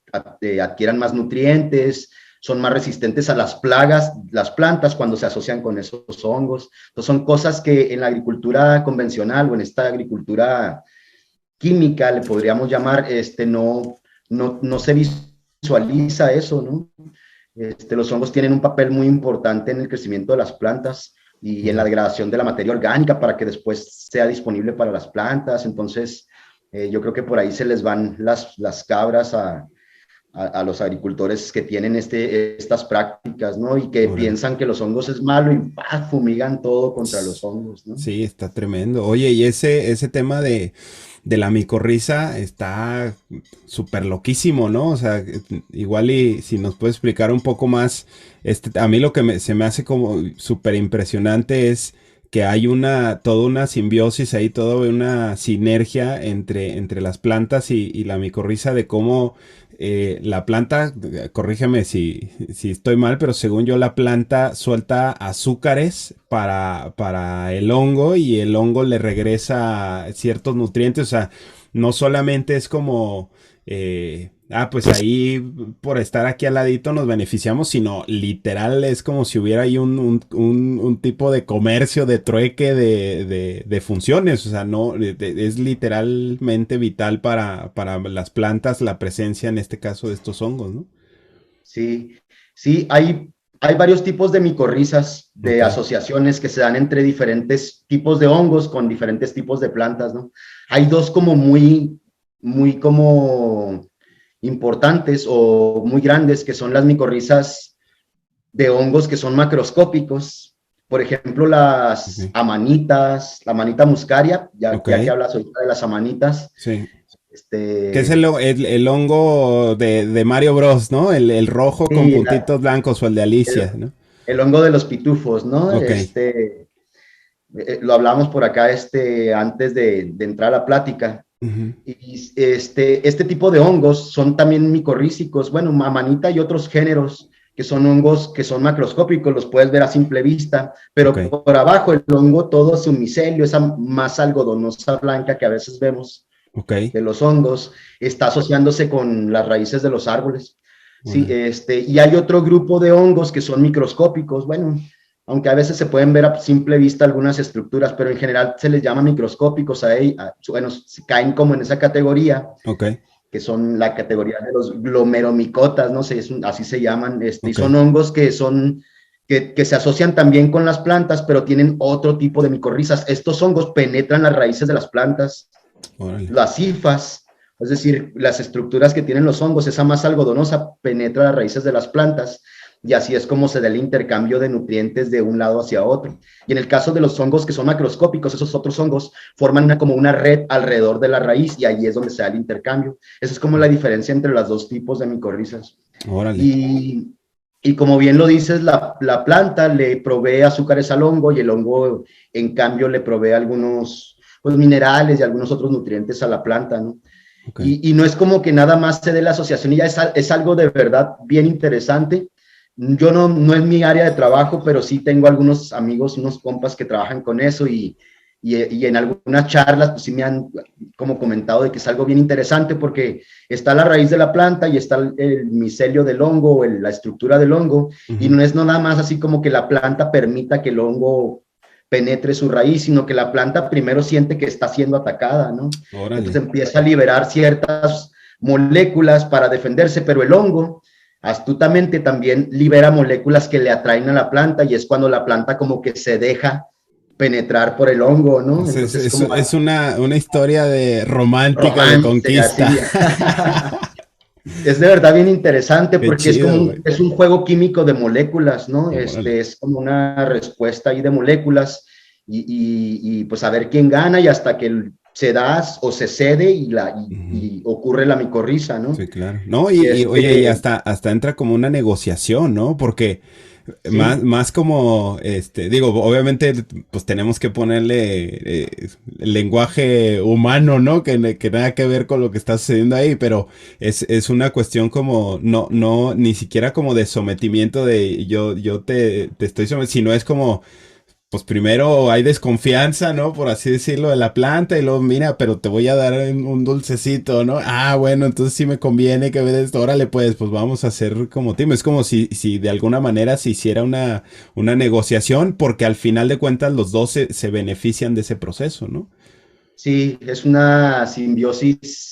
adquieran más nutrientes, son más resistentes a las plagas, las plantas cuando se asocian con esos hongos. Entonces son cosas que en la agricultura convencional o en esta agricultura química, le podríamos llamar, no se visualiza eso, ¿no? Los hongos tienen un papel muy importante en el crecimiento de las plantas y en la degradación de la materia orgánica para que después sea disponible para las plantas. Entonces, yo creo que por ahí se les van las cabras a los agricultores que tienen estas prácticas, ¿no? Y que piensan que los hongos es malo y fumigan todo contra los hongos, ¿no? Sí, está tremendo. Oye, y ese tema de la micorriza está súper loquísimo, ¿no? O sea, igual y si nos puede explicar un poco más, a mí lo que se me hace como súper impresionante es que hay toda una simbiosis ahí, toda una sinergia entre las plantas y la micorriza de cómo la planta, corrígeme si estoy mal, pero según yo la planta suelta azúcares para el hongo y el hongo le regresa ciertos nutrientes, o sea, no solamente es como, pues ahí por estar aquí al ladito nos beneficiamos, sino literal es como si hubiera ahí un tipo de comercio, de trueque de funciones, o sea, no, es literalmente vital para las plantas la presencia en este caso de estos hongos, ¿no? Sí, sí, hay varios tipos de micorrizas, de asociaciones que se dan entre diferentes tipos de hongos con diferentes tipos de plantas, ¿no? Hay dos como muy como importantes o muy grandes, que son las micorrizas de hongos que son macroscópicos. Por ejemplo, las amanitas, la amanita muscaria, ya que hablas ahorita de las amanitas. Sí. Que es el hongo de Mario Bros, ¿no? El rojo con puntitos blancos o el de Alicia, ¿no? El hongo de los pitufos, ¿no? Lo hablamos por acá antes de entrar a la plática. Y este tipo de hongos son también micorrízicos, bueno, amanita y otros géneros que son hongos que son macroscópicos, los puedes ver a simple vista, pero por abajo el hongo, todo su micelio, esa masa algodonosa blanca que a veces vemos de los hongos, está asociándose con las raíces de los árboles. Sí, y hay otro grupo de hongos que son microscópicos, bueno, aunque a veces se pueden ver a simple vista algunas estructuras, pero en general se les llama microscópicos bueno, caen como en esa categoría, que son la categoría de los glomeromicotas, no sé, así se llaman, y son hongos que se asocian también con las plantas, pero tienen otro tipo de micorrizas. Estos hongos penetran las raíces de las plantas, las hifas, es decir, las estructuras que tienen los hongos, esa masa algodonosa penetra las raíces de las plantas, y así es como se da el intercambio de nutrientes de un lado hacia otro. Y en el caso de los hongos que son macroscópicos, esos otros hongos forman como una red alrededor de la raíz y ahí es donde se da el intercambio. Esa es como la diferencia entre los dos tipos de micorrizas. Y como bien lo dices, la planta le provee azúcares al hongo y el hongo, en cambio, le provee algunos pues, minerales y algunos otros nutrientes a la planta, ¿no? Okay. Y no es como que nada más se dé la asociación, y ya es algo de verdad bien interesante. Yo no es mi área de trabajo, pero sí tengo algunos amigos, unos compas que trabajan con eso y en algunas charlas pues sí me han como comentado de que es algo bien interesante porque está la raíz de la planta y está el micelio del hongo, la estructura del hongo, y no es nada más así como que la planta permita que el hongo penetre su raíz, sino que la planta primero siente que está siendo atacada, ¿no? Órale. Entonces empieza a liberar ciertas moléculas para defenderse, pero el hongo astutamente también libera moléculas que le atraen a la planta y es cuando la planta como que se deja penetrar por el hongo, ¿no? Entonces como Es una historia de romántica de romántica, conquista. así. Es de verdad bien interesante Qué porque es chido, como güey. es un juego químico de moléculas, ¿no? Órale. Es como una respuesta ahí de moléculas y pues a ver quién gana y hasta que se da o se cede Ujú. y ocurre la micorriza, ¿no? Sí, claro. No, Y oye, y hasta entra como una negociación, ¿no? Porque sí, más como, digo, obviamente, pues tenemos que ponerle el lenguaje humano, ¿no? Que nada que ver con lo que está sucediendo ahí, pero es una cuestión como, ni siquiera como de sometimiento de yo te estoy sometiendo, sino es como, pues primero hay desconfianza, ¿no? Por así decirlo, de la planta y luego, mira, pero te voy a dar un dulcecito, ¿no? Ah, bueno, entonces sí me conviene que veas esto. Órale, pues vamos a hacer como team. Es como si de alguna manera se hiciera una negociación porque al final de cuentas los dos se benefician de ese proceso, ¿no? sí, es una simbiosis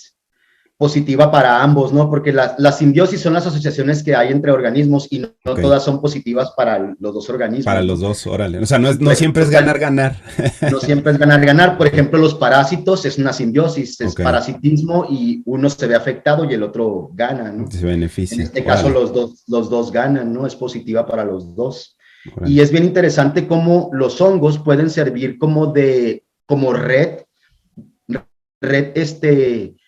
positiva para ambos, ¿no? Porque la simbiosis son las asociaciones que hay entre organismos y no Ok. todas son positivas para los dos Para organismos, los ¿no? dos, órale. O sea, Y por no siempre ejemplo, es ganar, ganar. no siempre es ganar, ganar. Por Ok. ejemplo, los parásitos es una simbiosis, es Ok. parasitismo y uno se ve afectado y el otro gana, ¿no? Se En beneficia. este caso, Órale. los dos ganan, ¿no? Es positiva para los dos. Y Órale. es bien interesante cómo los hongos pueden servir como red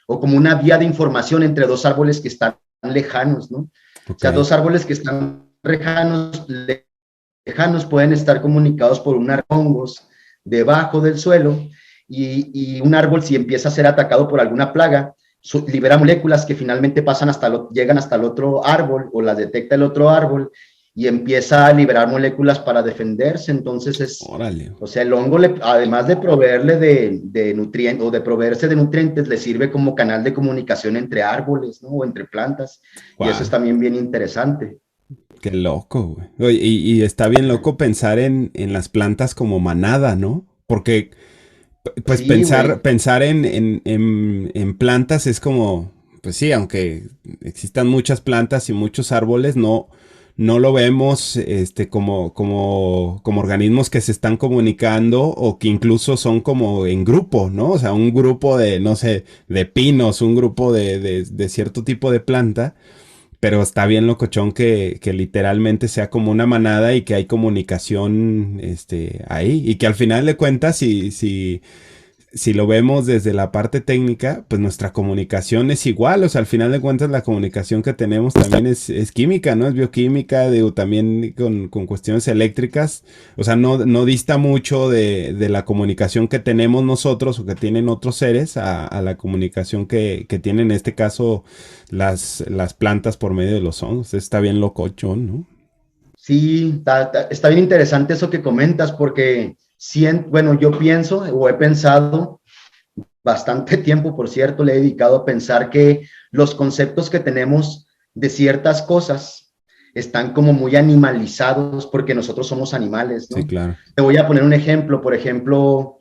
o como una vía de información entre dos árboles que están lejanos, ¿no? O Ok. sea, dos árboles que están lejanos pueden estar comunicados por un árbol de hongos debajo del suelo y un árbol si empieza a ser atacado por alguna plaga, libera moléculas que finalmente llegan hasta el otro árbol o las detecta el otro árbol y empieza a liberar moléculas para defenderse. Entonces Órale. o sea, el hongo, además de proveerle de nutrientes o de proveerse de nutrientes, le sirve como canal de comunicación entre árboles, ¿no? O entre plantas. Y eso es Wow. también bien interesante. Qué loco, güey. Oye, y está bien loco pensar en las plantas como manada, ¿no? Porque, pues, Sí, güey. pensar en plantas es como, pues sí, aunque existan muchas plantas y muchos árboles, no lo vemos como organismos que se están comunicando o que incluso son como en grupo, ¿no? O sea, un grupo de, no sé, de pinos, un grupo de cierto tipo de planta. Pero está bien locochón que literalmente sea como una manada y que hay comunicación ahí. Y que al final de cuentas, si lo vemos desde la parte técnica, pues nuestra comunicación es igual. O sea, al final de cuentas la comunicación que tenemos también es química, ¿no? Es bioquímica, digo, también con cuestiones eléctricas. O sea, no dista mucho de la comunicación que tenemos nosotros o que tienen otros seres a la comunicación que tienen en este caso las plantas por medio de los hongos. Está bien locochón, ¿no? Sí, está bien interesante eso que comentas porque, bueno, yo pienso o he pensado bastante tiempo, por cierto, le he dedicado a pensar que los conceptos que tenemos de ciertas cosas están como muy animalizados porque nosotros somos animales, Sí, ¿no? claro. Te voy a poner un ejemplo, por ejemplo,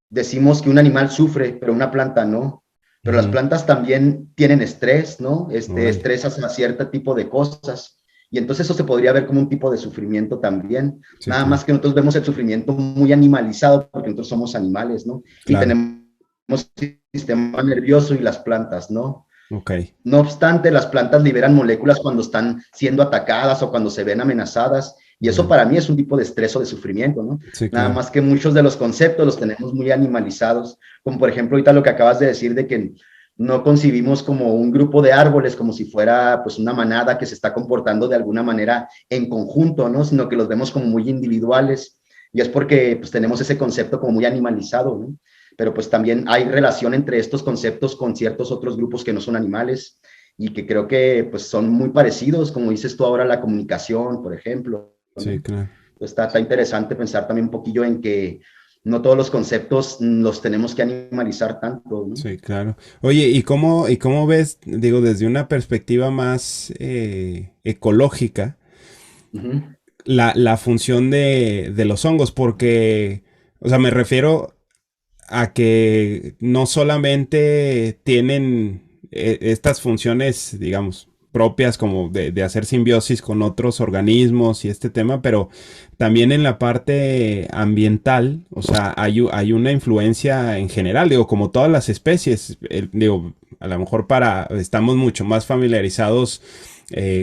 decimos que un animal sufre, pero una planta no. Pero las Ujú. plantas también tienen estrés, ¿no? Órale. Estrés hacia cierto tipo de cosas. Y entonces eso se podría ver como un tipo de sufrimiento también. Sí, Nada claro. más que nosotros vemos el sufrimiento muy animalizado porque nosotros somos animales, ¿no? Y Claro. tenemos sistema nervioso y las plantas, ¿no? Ok. No obstante, las plantas liberan moléculas cuando están siendo atacadas o cuando se ven amenazadas, y eso Órale. para mí es un tipo de estrés o de sufrimiento, ¿no? Sí, Nada claro. más que muchos de los conceptos los tenemos muy animalizados, como por ejemplo ahorita lo que acabas de decir de que no concibimos como un grupo de árboles como si fuera pues una manada que se está comportando de alguna manera en conjunto, ¿no? Sino que los vemos como muy individuales, y es porque pues tenemos ese concepto como muy animalizado, ¿no? pero pues también hay relación entre estos conceptos con ciertos otros grupos que no son animales y que creo que pues son muy parecidos, como dices tú ahora, la comunicación, por ejemplo, Sí, ¿no? claro. Está interesante pensar también un poquillo en que no todos los conceptos los tenemos que animalizar tanto, ¿no? Sí, claro. Oye, y cómo ves, digo, desde una perspectiva más ecológica, Uh -huh. la función de los hongos? Porque, o sea, me refiero a que no solamente tienen estas funciones, digamos, propias como de hacer simbiosis con otros organismos y este tema, pero también en la parte ambiental, o sea, hay una influencia en general, digo, como todas las especies, digo, a lo mejor estamos mucho más familiarizados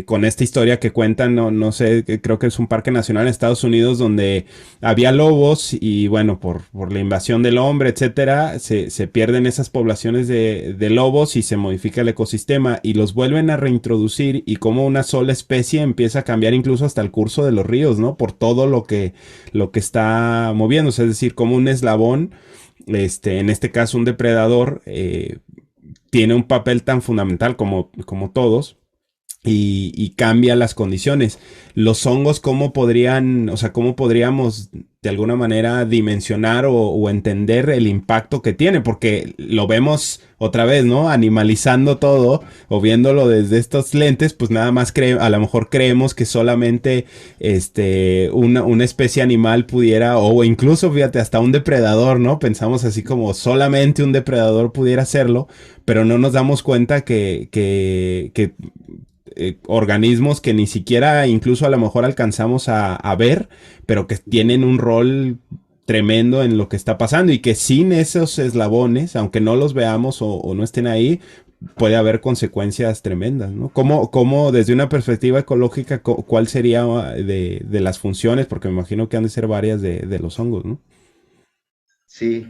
con esta historia que cuentan, no sé, creo que es un parque nacional en Estados Unidos donde había lobos y bueno, por la invasión del hombre, etcétera, se pierden esas poblaciones de lobos y se modifica el ecosistema y los vuelven a reintroducir y como una sola especie empieza a cambiar incluso hasta el curso de los ríos, ¿no? Por todo lo que está moviéndose, es decir, como un eslabón, en este caso un depredador, tiene un papel tan fundamental como todos y cambia las condiciones. Los hongos, ¿cómo podrían, o sea, cómo podríamos de alguna manera dimensionar o entender el impacto que tiene? Porque lo vemos otra vez, ¿no? Animalizando todo o viéndolo desde estos lentes, pues nada más a lo mejor creemos que solamente una especie animal pudiera, o incluso, fíjate, hasta un depredador, ¿no? Pensamos así como solamente un depredador pudiera hacerlo, pero no nos damos cuenta que organismos que ni siquiera incluso a lo mejor alcanzamos a ver, pero que tienen un rol tremendo en lo que está pasando y que sin esos eslabones, aunque no los veamos o no estén ahí, puede haber consecuencias tremendas, ¿no? ¿Cómo desde una perspectiva ecológica, cuál sería de las funciones? Porque me imagino que han de ser varias de los hongos, ¿no? Sí,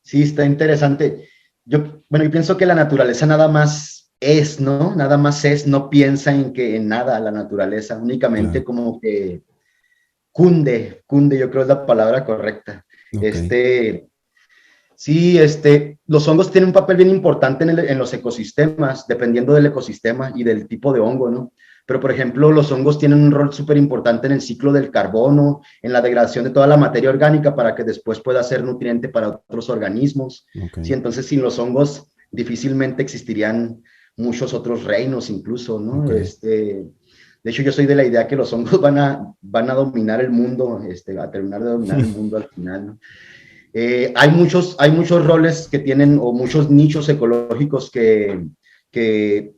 sí, está interesante. Bueno, yo pienso que la naturaleza nada más es, ¿no? Nada más es, no piensa en que en nada la naturaleza, únicamente Claro. como que cunde, yo creo es la palabra correcta. Ok. Este, sí, los hongos tienen un papel bien importante en los ecosistemas, dependiendo del ecosistema y del tipo de hongo, ¿no? Pero, por ejemplo, los hongos tienen un rol súper importante en el ciclo del carbono, en la degradación de toda la materia orgánica para que después pueda ser nutriente para otros organismos. Ok. Sí, entonces sin los hongos difícilmente existirían muchos otros reinos incluso, ¿no? Ok. De hecho, yo soy de la idea que los hongos van a dominar el mundo, a terminar de dominar el mundo al final, ¿no? Hay muchos roles que tienen o muchos nichos ecológicos que, que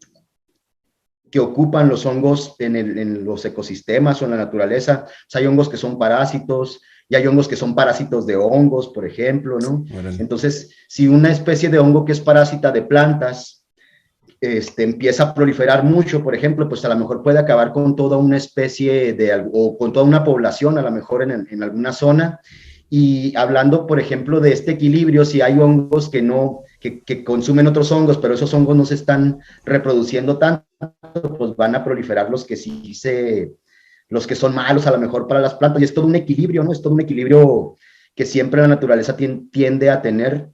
ocupan los hongos en los ecosistemas o en la naturaleza. O sea, hay hongos que son parásitos y hay hongos que son parásitos de hongos, por ejemplo, ¿no? Órale. Entonces, si una especie de hongo que es parásita de plantas empieza a proliferar mucho, por ejemplo, pues a lo mejor puede acabar con toda una especie o con toda una población, a lo mejor en alguna zona. Y hablando, por ejemplo, de este equilibrio, si hay hongos que consumen otros hongos, pero esos hongos no se están reproduciendo tanto, pues van a proliferar los que son malos a lo mejor para las plantas. Y es todo un equilibrio, ¿no? Es todo un equilibrio que siempre la naturaleza tiende a tener.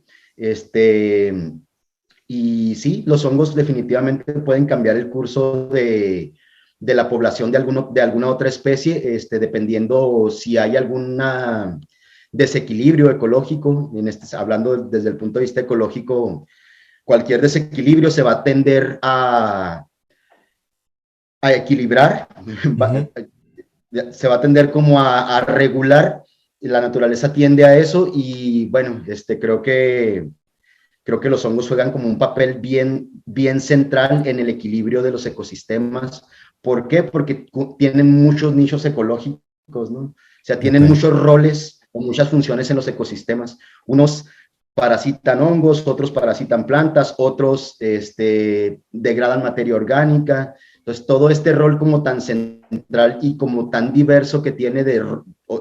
Y sí, los hongos definitivamente pueden cambiar el curso de la población de alguna otra especie, dependiendo si hay alguna desequilibrio ecológico, hablando desde el punto de vista ecológico, cualquier desequilibrio se va a tender a equilibrar, Ujú. se va a tender como a regular, la naturaleza tiende a eso y bueno, creo que los hongos juegan como un papel bien central en el equilibrio de los ecosistemas. ¿Por qué? Porque tienen muchos nichos ecológicos, ¿no? O sea, Ok. tienen muchos roles o muchas funciones en los ecosistemas. Unos parasitan hongos, otros parasitan plantas, otros degradan materia orgánica. Entonces, todo este rol como tan central y como tan diverso que tiene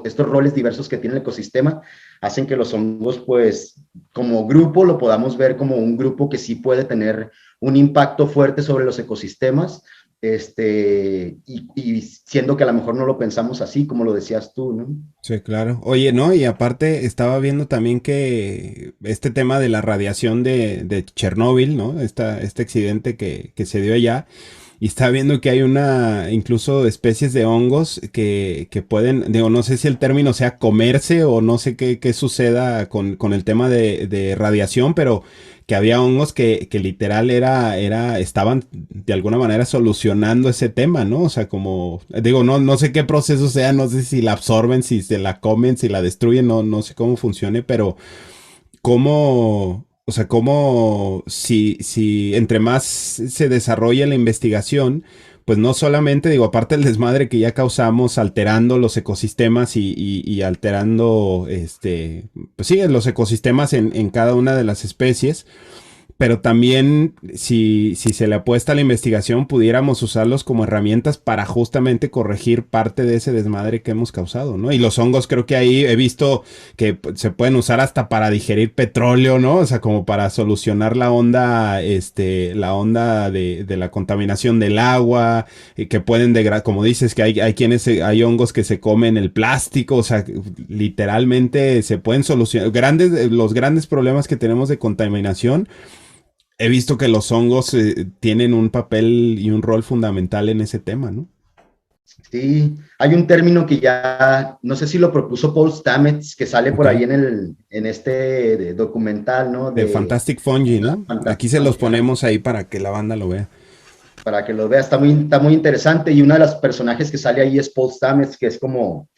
estos roles diversos que tiene el ecosistema, hacen que los hongos, pues, como grupo, lo podamos ver como un grupo que sí puede tener un impacto fuerte sobre los ecosistemas, y siendo que a lo mejor no lo pensamos así, como lo decías tú, ¿no? Sí, claro. Oye, no, y aparte estaba viendo también que este tema de la radiación de Chernóbil, ¿no? Este accidente que se dio allá, y estaba viendo que hay incluso especies de hongos que pueden, digo, no sé si el término sea comerse o no sé qué suceda con el tema de radiación, pero que había hongos que literal estaban de alguna manera solucionando ese tema, ¿no? O sea, como, digo, no sé qué proceso sea, no sé si la absorben, si se la comen, si la destruyen, no sé cómo funcione, pero cómo, o sea, cómo si entre más se desarrolla la investigación, pues no solamente, digo, aparte del desmadre que ya causamos alterando los ecosistemas y alterando, pues sí, los ecosistemas en cada una de las especies, pero también si se le apuesta a la investigación, pudiéramos usarlos como herramientas para justamente corregir parte de ese desmadre que hemos causado, ¿no? Y los hongos creo que ahí he visto que se pueden usar hasta para digerir petróleo, ¿no? O sea, como para solucionar la onda de la contaminación del agua, y que pueden degradar, como dices, que hay hongos que se comen el plástico, o sea, literalmente se pueden solucionar los grandes problemas que tenemos de contaminación. He visto que los hongos tienen un papel y un rol fundamental en ese tema, ¿no? Sí, hay un término que ya, no sé si lo propuso Paul Stamets, que sale por Ok. ahí en este documental, ¿no? De Fantastic Fungi, ¿no? Aquí Fantastic se los Fungi, ajá, ponemos ahí para que la banda lo vea. para que lo veas, está muy interesante. Y uno de los personajes que sale ahí es Paul Stamets, que es como,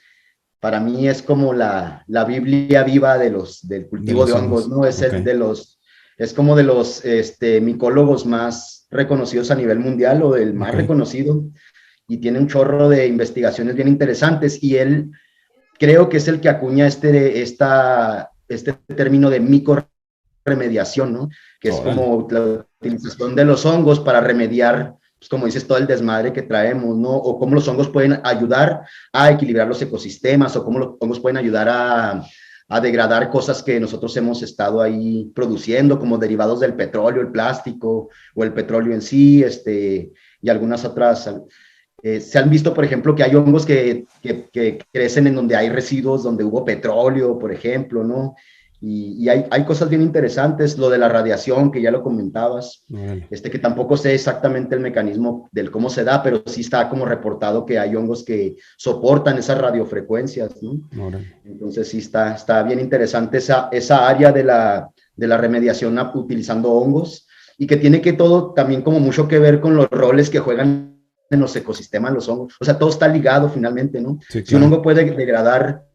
para mí es como la Biblia viva del De cultivo de los hongos, hongos. ¿no? Ok. Es como de los micólogos más reconocidos a nivel mundial o del más Ok. reconocido, y tiene un chorro de investigaciones bien interesantes, y él creo que es el que acuña este término de micorremediación, ¿no? Que es Órale. como la utilización de los hongos para remediar, pues como dices, todo el desmadre que traemos, ¿no? O cómo los hongos pueden ayudar a equilibrar los ecosistemas, o cómo los hongos pueden ayudar a degradar cosas que nosotros hemos estado ahí produciendo, como derivados del petróleo, el plástico, o el petróleo en sí, y algunas otras. Se han visto, por ejemplo, que hay hongos que crecen en donde hay residuos, donde hubo petróleo, por ejemplo, ¿no? Y hay cosas bien interesantes, lo de la radiación, que ya lo comentabas, Órale. que tampoco sé exactamente el mecanismo del cómo se da, pero sí está como reportado que hay hongos que soportan esas radiofrecuencias, ¿no? Órale. Entonces sí está bien interesante esa área de la remediación utilizando hongos, y que tiene que todo también como mucho que ver con los roles que juegan en los ecosistemas los hongos. O sea, todo está ligado finalmente, ¿no? Sí, Si un claro. hongo puede degradar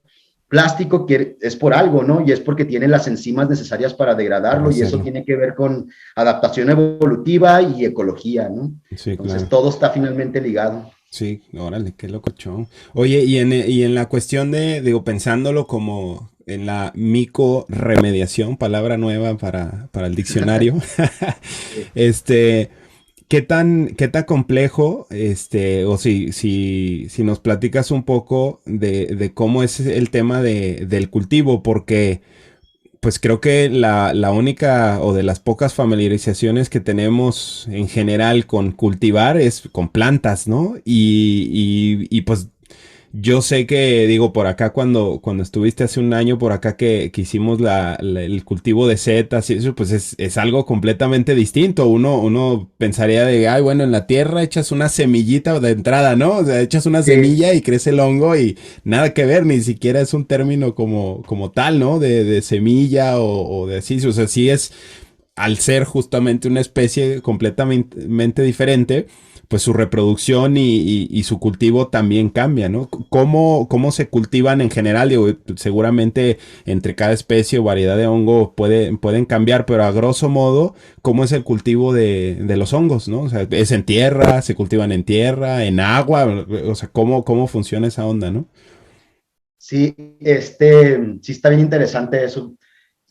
plástico, es por algo, ¿no? Y es porque tiene las enzimas necesarias para Para degradarlo, y eso hacerlo. tiene que ver con adaptación evolutiva y ecología, ¿no? Sí, Entonces claro. todo está finalmente ligado. Sí, órale, qué locochón. Oye, y en la cuestión digo, pensándolo como en la micorremediación, palabra nueva para el diccionario, este, ¿qué tan complejo, o si nos platicas un poco de cómo es el tema del cultivo? Porque pues creo que la única o de las pocas familiarizaciones que tenemos en general con cultivar es con plantas, ¿no? Y pues yo sé que, digo, por acá cuando estuviste hace un año por acá que hicimos el cultivo de setas y eso, pues es algo completamente distinto. Uno pensaría de, ay, bueno, en la tierra echas una semillita de entrada, ¿no? O sea, echas una Sí, semilla y crece el hongo y nada que ver, ni siquiera es un término como tal, ¿no? De semilla o de así, o sea, sí es al ser justamente una especie completamente diferente, pues su reproducción y su cultivo también cambia, ¿no? ¿Cómo se cultivan en general? Digo, seguramente entre cada especie o variedad de hongo pueden cambiar, pero a grosso modo, ¿cómo es el cultivo de los hongos, ¿no? O sea, ¿es en tierra? ¿Se cultivan en tierra? ¿En agua? O sea, ¿cómo funciona esa onda, no? sí, sí está bien interesante eso.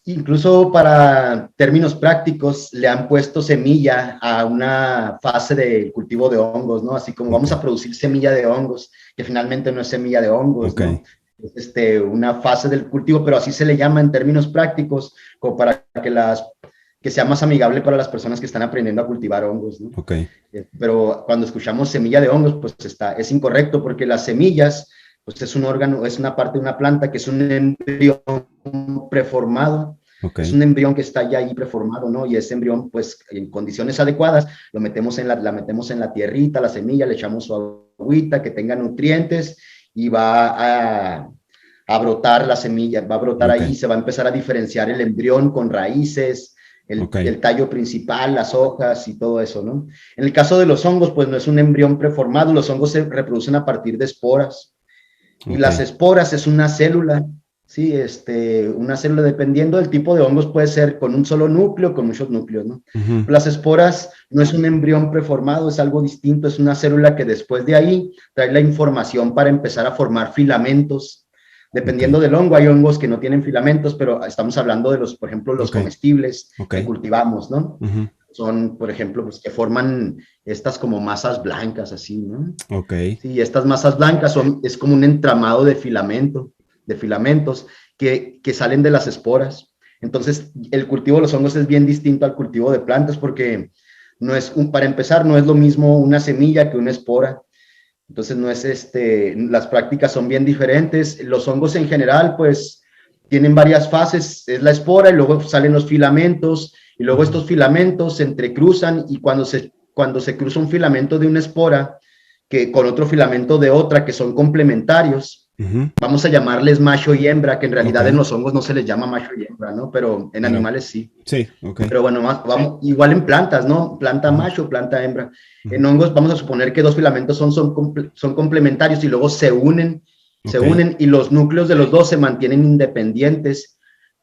Incluso para términos prácticos, le han puesto semilla a una fase del cultivo de hongos, ¿no? Así como Ok, vamos a producir semilla de hongos, que finalmente no es semilla de hongos, ok, ¿no? Es una fase del cultivo, pero así se le llama en términos prácticos, como para que que sea más amigable para las personas que están aprendiendo a cultivar hongos, ¿no? Ok. Pero cuando escuchamos semilla de hongos, pues es incorrecto, porque las semillas, pues es un órgano, es una parte de una planta que es un embrión preformado. Okay. Es un embrión que está ya ahí preformado, ¿no? Y ese embrión, pues, en condiciones adecuadas, lo metemos la metemos en la tierrita, la semilla, le echamos su agüita, que tenga nutrientes, y va a brotar la semilla, va a brotar ahí, se va a empezar a diferenciar el embrión con raíces, el tallo principal, las hojas y todo eso, ¿no? En el caso de los hongos, pues no es un embrión preformado, los hongos se reproducen a partir de esporas. Y las esporas es una célula, sí, una célula, dependiendo del tipo de hongos, puede ser con un solo núcleo, con muchos núcleos, ¿no? Las esporas no es un embrión preformado, es algo distinto, es una célula que después de ahí trae la información para empezar a formar filamentos. Dependiendo del hongo, hay hongos que no tienen filamentos, pero estamos hablando de los, por ejemplo, los comestibles que cultivamos, ¿no? Son, por ejemplo, pues, que forman estas como masas blancas, así, ¿no? Sí, estas masas blancas es como un entramado de filamentos que salen de las esporas. Entonces, el cultivo de los hongos es bien distinto al cultivo de plantas, porque para empezar, no es lo mismo una semilla que una espora. Entonces, no es las prácticas son bien diferentes. Los hongos en general, pues, tienen varias fases. Es la espora y luego salen los filamentos, y luego estos filamentos se entrecruzan, y cuando se cruza un filamento de una espora con otro filamento de otra, que son complementarios, vamos a llamarles macho y hembra, que en realidad en los hongos no se les llama macho y hembra, ¿no? Pero en animales sí. Sí, Pero bueno, igual en plantas, ¿no? Planta macho, planta hembra. En hongos vamos a suponer que dos filamentos son complementarios y luego se unen, y los núcleos de los dos se mantienen independientes.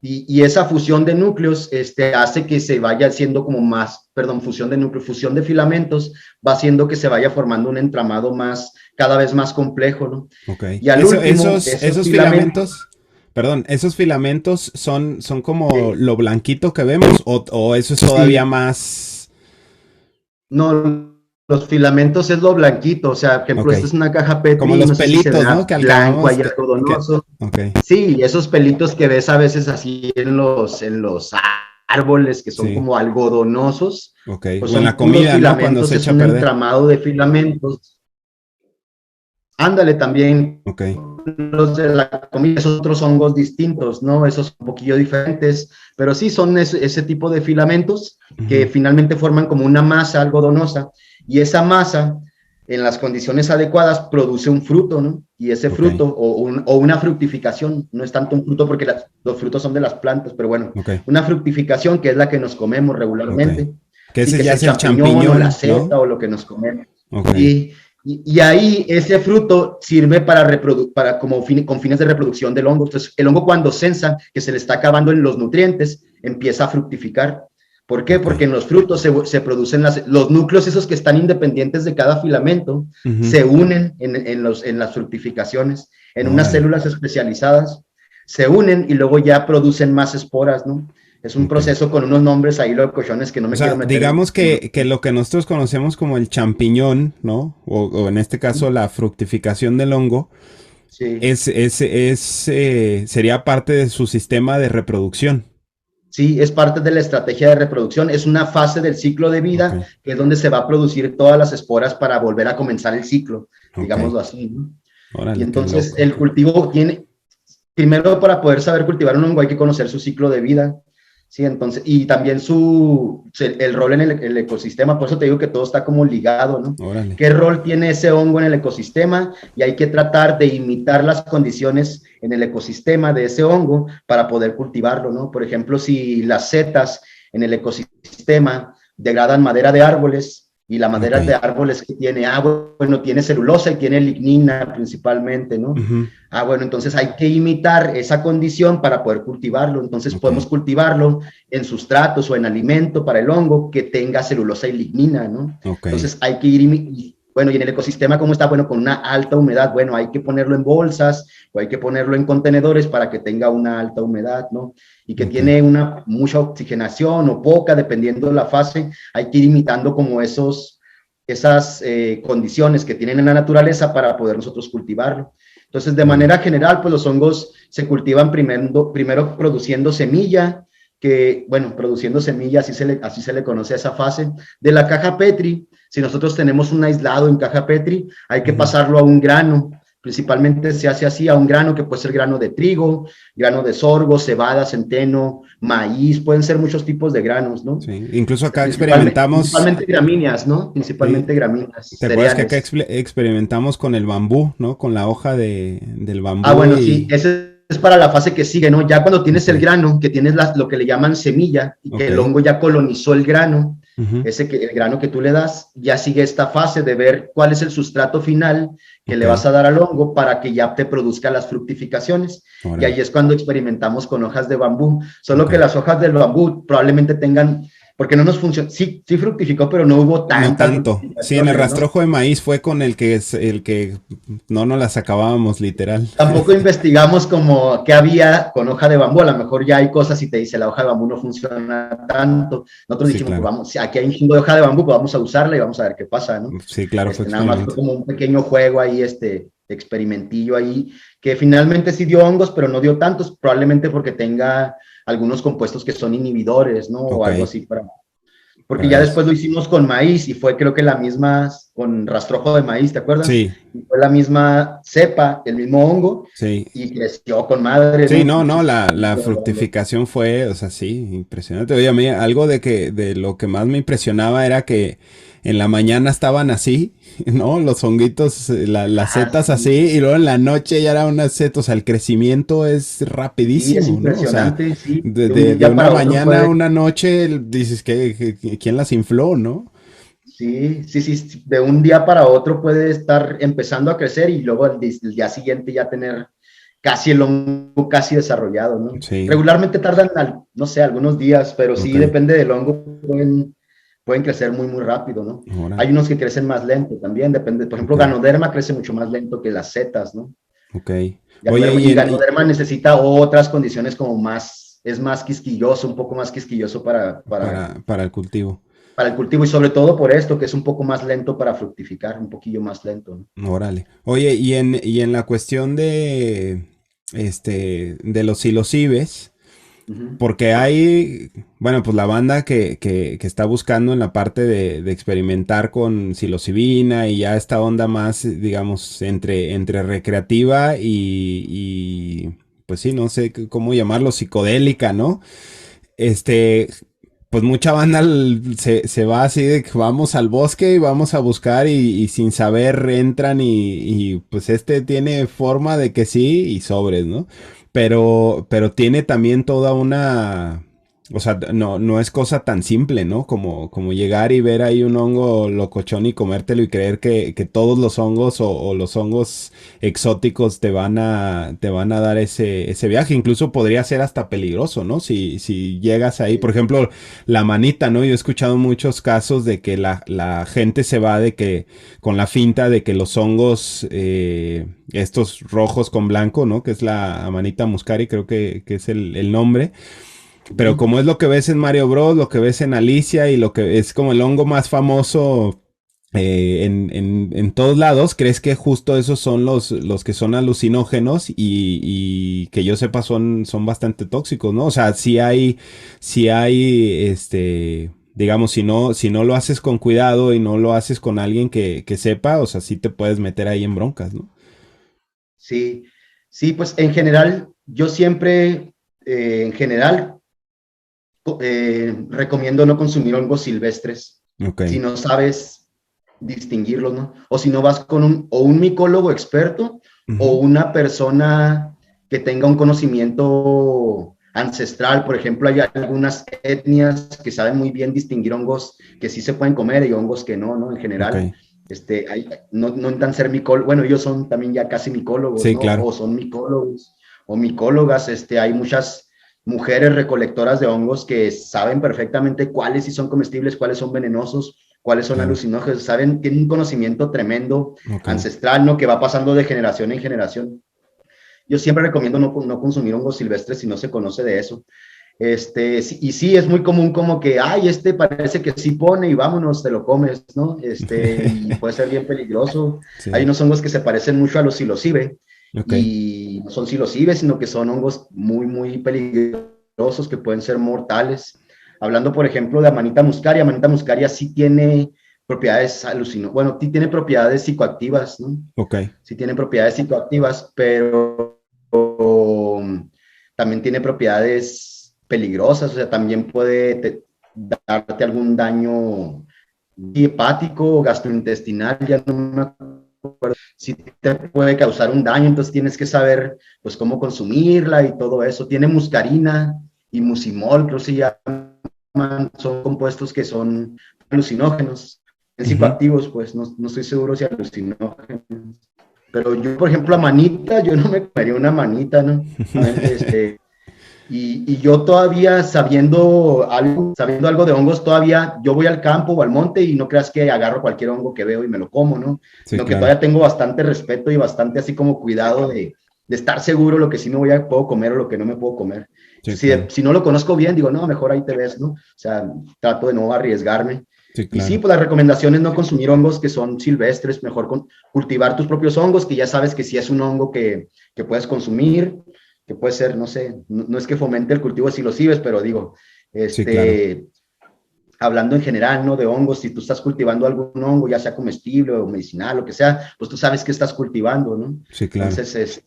Y esa fusión de núcleos hace que se vaya haciendo fusión de filamentos, va haciendo que se vaya formando un entramado cada vez más complejo, ¿no? Y al último, esos filamentos, ¿esos filamentos son como lo blanquito que vemos, o eso es todavía más? No, los filamentos es lo blanquito, o sea, por ejemplo, esta es una caja Petri, como los pelitos, ¿no? Que blanco y algodonoso. Sí, esos pelitos que ves a veces así en los árboles, que son como algodonosos. Pues en la comida, ¿no? Cuando se echa a perder. Es un entramado de filamentos. Ándale, también. Los de la comida son otros hongos distintos, ¿no? Esos un poquillo diferentes, pero sí son ese tipo de filamentos que finalmente forman como una masa algodonosa, y esa masa, en las condiciones adecuadas, produce un fruto, ¿no? Y ese fruto, o una fructificación, no es tanto un fruto porque los frutos son de las plantas, pero bueno, una fructificación, que es la que nos comemos regularmente. Que ese ya es el champiñón, o la seta, ¿no? O lo que nos comemos. Y ahí ese fruto sirve con fines de reproducción del hongo. Entonces, el hongo, cuando sensa que se le está acabando en los nutrientes, empieza a fructificar. ¿Por qué? Porque en los frutos se producen los núcleos, esos que están independientes de cada filamento, se unen en las fructificaciones, en unas células especializadas, se unen y luego ya producen más esporas, ¿no? Es un proceso con unos nombres ahí locochones que no me quiero meter. Digamos que lo que nosotros conocemos como el champiñón, ¿no? O en este caso la fructificación del hongo, sería parte de su sistema de reproducción. Sí, es parte de la estrategia de reproducción. Es una fase del ciclo de vida, que es donde se va a producir todas las esporas para volver a comenzar el ciclo, digámoslo así, ¿no? Órale, y entonces el cultivo primero, para poder saber cultivar un hongo, hay que conocer su ciclo de vida. Sí, entonces, y también el rol en el ecosistema. Por eso te digo que todo está como ligado, ¿no? Órale. ¿Qué rol tiene ese hongo en el ecosistema? Y hay que tratar de imitar las condiciones en el ecosistema de ese hongo para poder cultivarlo, ¿no? Por ejemplo, si las setas en el ecosistema degradan madera de árboles, y la madera de árboles que tiene, bueno, tiene celulosa y tiene lignina principalmente, ¿no? Bueno, entonces hay que imitar esa condición para poder cultivarlo. Entonces podemos cultivarlo en sustratos o en alimento para el hongo que tenga celulosa y lignina, ¿no? Entonces hay que bueno, y en el ecosistema, ¿cómo está? Bueno, con una alta humedad. Bueno, hay que ponerlo en bolsas o hay que ponerlo en contenedores para que tenga una alta humedad, ¿no? Y que tiene mucha oxigenación o poca, dependiendo de la fase. Hay que ir imitando como esas condiciones que tienen en la naturaleza para poder nosotros cultivarlo. Entonces, de manera general, pues los hongos se cultivan primero produciendo semilla, que, bueno, produciendo semillas, así se le conoce a esa fase. De la caja Petri, si nosotros tenemos un aislado en caja Petri, hay que pasarlo a un grano. Principalmente se hace así, a un grano que puede ser grano de trigo, grano de sorgo, cebada, centeno, maíz, pueden ser muchos tipos de granos, ¿no? Sí, incluso acá experimentamos. Principalmente gramíneas, ¿no? Sí, Principalmente gramíneas, ¿te acuerdas que acá cereales. experimentamos con el bambú, ¿no? Con la hoja del Ah, bambú bueno, sí, y... ese es para la fase que sigue, ¿no? Ya cuando tienes Ok, el grano, que tienes lo que le llaman semilla, y que ok. el hongo ya colonizó el grano, Ujú, el grano que tú le das, ya sigue esta fase de ver cuál es el sustrato final que ok, le vas a dar al hongo para que ya te produzca las fructificaciones. Y órale, ahí es cuando experimentamos con hojas de bambú. Solo ok. que las hojas del bambú probablemente tengan, porque no nos funcionó, sí, sí fructificó, pero no hubo No tantas tanto. Sí, en el fructificaciones, ¿no? rastrojo de maíz fue con el que no nos las acabábamos, literal. Tampoco investigamos como qué había con hoja de bambú. A lo mejor ya hay cosas y te dice la hoja de bambú no funciona tanto. Nosotros Sí, dijimos, pues claro. vamos, aquí hay un chingo de hoja de bambú, pues vamos a usarla y vamos a ver qué pasa, ¿no? Sí, claro, fue Nada más fue experimento. como un pequeño juego ahí, experimentillo ahí, que finalmente sí dio hongos, pero no dio tantos, probablemente porque tenga algunos compuestos que son inhibidores, ¿no? O Ok, algo así porque para ya eso. después lo hicimos con maíz y fue creo que la misma, con rastrojo de maíz, ¿te acuerdas? Sí, Y fue la misma cepa, el mismo hongo, sí. y creció con madre, Sí, ¿no? no, no, Pinches, la fructificación fue, o sea, sí, impresionante. Oye, a mí algo de lo que más me impresionaba era que en la mañana estaban así, ¿no? Los honguitos, las ah, setas así, sí, y luego en la noche ya era una seta, o sea, el crecimiento es sí, es rapidísimo, ¿no? O sea, impresionante, sí, de un de día una para otro mañana a puede, una noche dices ¿quién las infló, no? sí, sí, sí, de un día para otro puede estar empezando a crecer y luego el día siguiente ya tener casi el hongo casi desarrollado, ¿no? Sí, Regularmente tardan, no sé, algunos días, pero ok, sí depende del hongo, pueden crecer muy, muy rápido, ¿no? Hay órale, unos que crecen más lento también, depende, por ejemplo, ok, Ganoderma crece mucho más lento que las setas, ¿no? ok. Oye, Y Ganoderma necesita otras condiciones como más, es más quisquilloso, un poco más quisquilloso para el cultivo. para el cultivo y sobre todo por esto, que es un poco más lento para fructificar, un poquillo más lento, ¿no? Órale. Oye, y en la cuestión de los psilocibes, Ujú. porque hay, bueno, pues la banda que está buscando en la parte de experimentar con psilocibina y ya esta onda más, digamos, entre recreativa pues sí, no sé cómo llamarlo, psicodélica, ¿no? Este, pues mucha banda se va así de que vamos al bosque y vamos a buscar y sin saber entran pues tiene forma de que sí y sobres, ¿no? Pero tiene también toda una... O sea, no es cosa tan simple, ¿no? Como llegar y ver ahí un hongo locochón y comértelo y creer que todos los hongos o los hongos exóticos te van a dar ese viaje. Incluso podría ser hasta peligroso, ¿no? Si llegas ahí, por ejemplo, la manita, ¿no? Yo he escuchado muchos casos de que la gente se va de que con la finta de que los hongos, estos rojos con blanco, ¿no? Que es la Amanita muscari, creo que es el nombre. Pero Ujú. como es lo que ves en Mario Bros, lo que ves en Alicia y lo que es como el hongo más famoso en todos lados, ¿crees que justo esos son los que son alucinógenos y que yo sepa son bastante tóxicos, ¿no? O sea, si hay, digamos, si no lo haces con cuidado y no lo haces con alguien que sepa, o sea, sí te puedes meter ahí en broncas, ¿no? Sí, sí, pues en general, yo siempre, en general, recomiendo no consumir hongos silvestres Ok. si no sabes distinguirlos, ¿no? O si no vas con un micólogo experto o Ujú. una persona que tenga un conocimiento ancestral. Por ejemplo, hay algunas etnias que saben muy bien distinguir hongos que sí se pueden comer y hongos que no, ¿no? En Ok. general, no necesitan ser micólogos, bueno, ellos son también ya casi micólogos, Sí, ¿no? claro. O son micólogos o micólogas, hay muchas mujeres recolectoras de hongos que saben perfectamente cuáles sí son comestibles, cuáles son venenosos, cuáles son Claro. alucinógenos, saben, tienen un conocimiento tremendo, Ok. ancestral, ¿no? Que va pasando de generación en generación. Yo siempre recomiendo no consumir hongos silvestres si no se conoce de eso. Y sí, es muy común como que, ay, parece que sí pone y vámonos, te lo comes, ¿no? Y puede ser bien peligroso. Hay Sí. unos hongos que se parecen mucho a los psilocibe Ok. y no son psilocibe, sino que son hongos muy, muy peligrosos peligrosos que pueden ser mortales. Hablando, por ejemplo, de Amanita muscaria sí tiene propiedades bueno, sí tiene propiedades psicoactivas, ¿no? Ok. Sí tiene propiedades psicoactivas, pero también tiene propiedades peligrosas, o sea, también puede darte algún daño hepático o gastrointestinal, ya no me acuerdo si te puede causar un daño, entonces tienes que saber pues cómo consumirla y todo eso. Tiene muscarina y mucimol, creo que se llaman, son compuestos que son alucinógenos, psicoactivos, pues no estoy seguro si alucinógenos. Pero yo, por ejemplo, yo no me comería una manita, ¿no? Y yo todavía sabiendo algo de hongos, todavía yo voy al campo o al monte y no creas que agarro cualquier hongo que veo y me lo como, ¿no? Sí, Sino que claro. todavía tengo bastante respeto y bastante así como cuidado de estar seguro lo que sí puedo comer o lo que no me puedo comer. Sí, claro. Si no lo conozco bien, digo, no, mejor ahí te ves, ¿no? O sea, trato de no arriesgarme. Sí, Y sí, claro. pues la recomendación es no consumir hongos que son silvestres, mejor cultivar tus propios hongos, que ya sabes que si es un hongo que puedes consumir, que puede ser, no sé, no es que fomente el cultivo de psilocibes, pero digo, Sí, claro. hablando en general, ¿no? De hongos, si tú estás cultivando algún hongo, ya sea comestible o medicinal, lo que sea, pues tú sabes que estás cultivando, ¿no? Sí, claro. Entonces,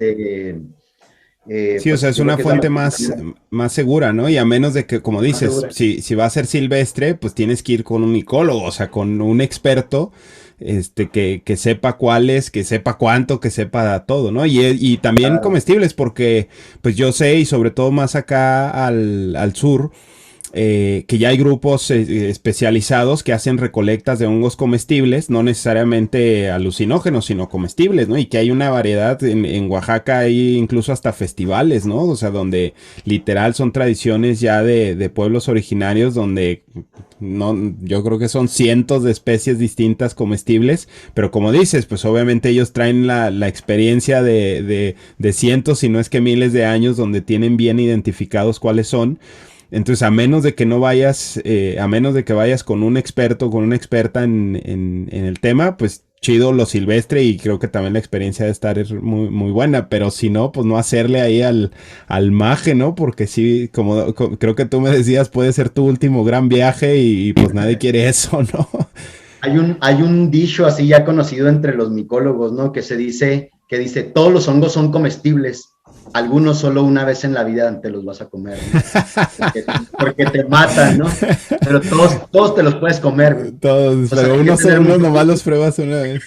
Sí, o sea, pues es yo creo una que es la fuente mejor más, manera, más segura, ¿no? Y a menos de que, como más dices, segura. si va a ser silvestre, pues tienes que ir con un micólogo, o sea, con un experto, que sepa cuáles, que sepa cuánto, que sepa todo, ¿no? Y también Claro. comestibles, porque, pues yo sé, y sobre todo más acá al sur, que ya hay grupos especializados que hacen recolectas de hongos comestibles, no necesariamente alucinógenos, sino comestibles, ¿no? Y que hay una variedad, en Oaxaca hay incluso hasta festivales, ¿no? O sea, donde literal son tradiciones ya de pueblos originarios donde no, yo creo que son cientos de especies distintas comestibles, pero como dices, pues obviamente ellos traen la experiencia de cientos, si no es que miles de años, donde tienen bien identificados cuáles son. Entonces, a menos de que no vayas, a menos de que vayas con un experto, con una experta en el tema, pues chido lo silvestre, y creo que también la experiencia de estar es muy, muy buena, pero si no, pues no hacerle ahí al maje, ¿no? Porque sí, creo que tú me decías, puede ser tu último gran viaje y pues nadie quiere eso, ¿no? Hay un dicho así ya conocido entre los micólogos, ¿no? Que dice, todos los hongos son comestibles, algunos solo una vez en la vida te los vas a comer, ¿no? Porque te matan, ¿no? Pero todos te los puedes comer. Todos, Entonces pero hay que tener unos mucho nomás cuidado. los pruebas una vez.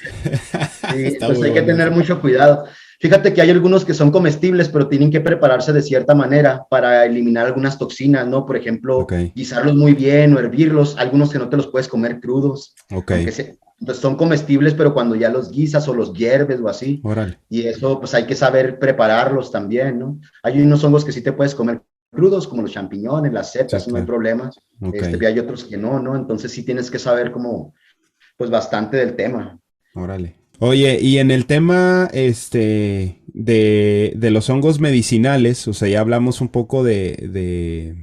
Sí, Está entonces muy hay que bueno tener eso. mucho cuidado. Fíjate que hay algunos que son comestibles, pero tienen que prepararse de cierta manera para eliminar algunas toxinas, ¿no? Por ejemplo, Ok, guisarlos muy bien o hervirlos. Algunos que no te los puedes comer crudos, ok, entonces son comestibles, pero cuando ya los guisas o los hierves o así, órale. y eso pues hay que saber prepararlos también, ¿no? Hay unos hongos que sí te puedes comer crudos, como los champiñones, las Sí, setas, no hay claro. problema. Ok, Y hay otros que no, ¿no? Entonces sí tienes que saber como, pues bastante del tema. órale. Oye, y en el tema de los hongos medicinales, o sea, ya hablamos un poco de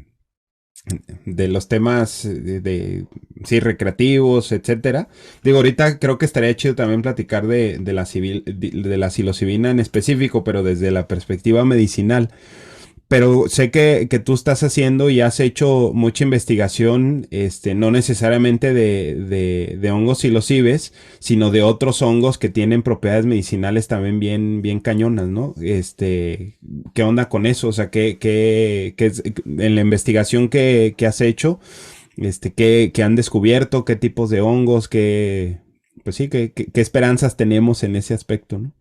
los temas sí, recreativos, etcétera. Digo, ahorita creo que estaría chido también platicar de la psilocibina en específico, pero desde la perspectiva medicinal. Pero sé que tú estás haciendo y has hecho mucha investigación, no necesariamente de hongos psilocibes, sino de otros hongos que tienen propiedades medicinales también bien, bien cañonas, ¿no? ¿Qué onda con eso? O sea, en la investigación que has hecho, qué han descubierto, qué tipos de hongos, pues sí, qué esperanzas tenemos en ese aspecto, ¿no?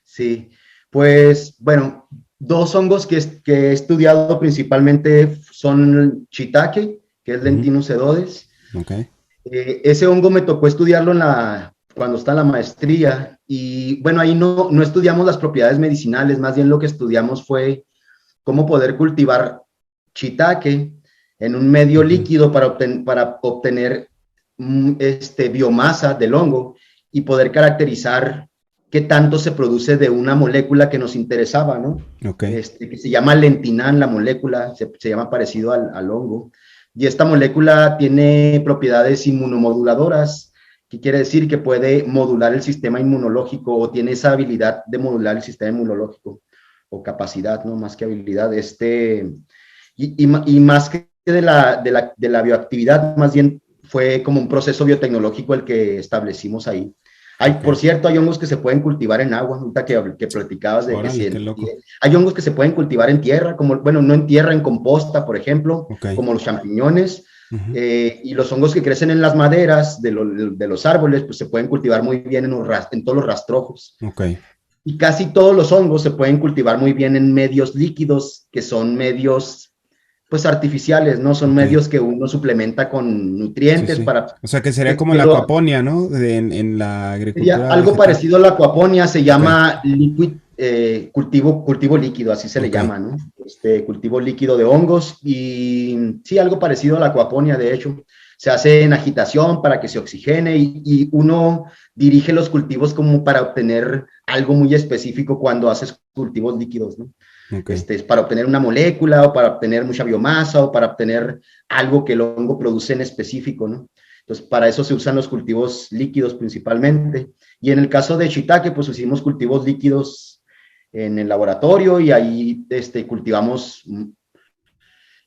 Sí, pues bueno, dos hongos que he estudiado principalmente son shiitake, que es Ujú. Lentinus sedodes. Ok, Ese hongo me tocó estudiarlo cuando está en la maestría y bueno, ahí no estudiamos las propiedades medicinales, más bien lo que estudiamos fue cómo poder cultivar shiitake en un medio ujú. líquido para obtener biomasa del hongo y poder caracterizar qué tanto se produce de una molécula que nos interesaba, ¿no? Ok, Que se llama lentinán, la molécula, se llama parecido al hongo. Y esta molécula tiene propiedades inmunomoduladoras, que quiere decir que puede modular el sistema inmunológico o tiene esa habilidad de modular el sistema inmunológico o capacidad, ¿no? Más que habilidad. y más que de la bioactividad, más bien fue como un proceso biotecnológico el que establecimos ahí. Por Ok. cierto, hay hongos que se pueden cultivar en agua, ahorita que platicabas de que Órale, si qué loco. hay hongos que se pueden cultivar en tierra, como, bueno, no en tierra, en composta, por ejemplo, Ok. como los champiñones, Ujú. y los hongos que crecen en las maderas de los árboles, pues se pueden cultivar muy bien en todos los rastrojos. Ok. Y casi todos los hongos se pueden cultivar muy bien en medios líquidos, que son medios pues artificiales, ¿no? Son Ok. medios que uno suplementa con Sí, nutrientes sí. para O sea que sería como que la lo, acuaponia, ¿no? En la sería agricultura algo vegetal. parecido a la acuaponia, se Ok. llama cultivo líquido, así se le Ok. llama, ¿no? Cultivo líquido de hongos y sí, algo parecido a la acuaponia, de hecho. Se hace en agitación para que se oxigene y uno dirige los cultivos como para obtener algo muy específico cuando haces cultivos líquidos, ¿no? Ok. Es para obtener una molécula o para obtener mucha biomasa o para obtener algo que el hongo produce en específico, ¿no? Entonces, para eso se usan los cultivos líquidos principalmente. Y en el caso de shiitake, pues hicimos cultivos líquidos en el laboratorio y ahí cultivamos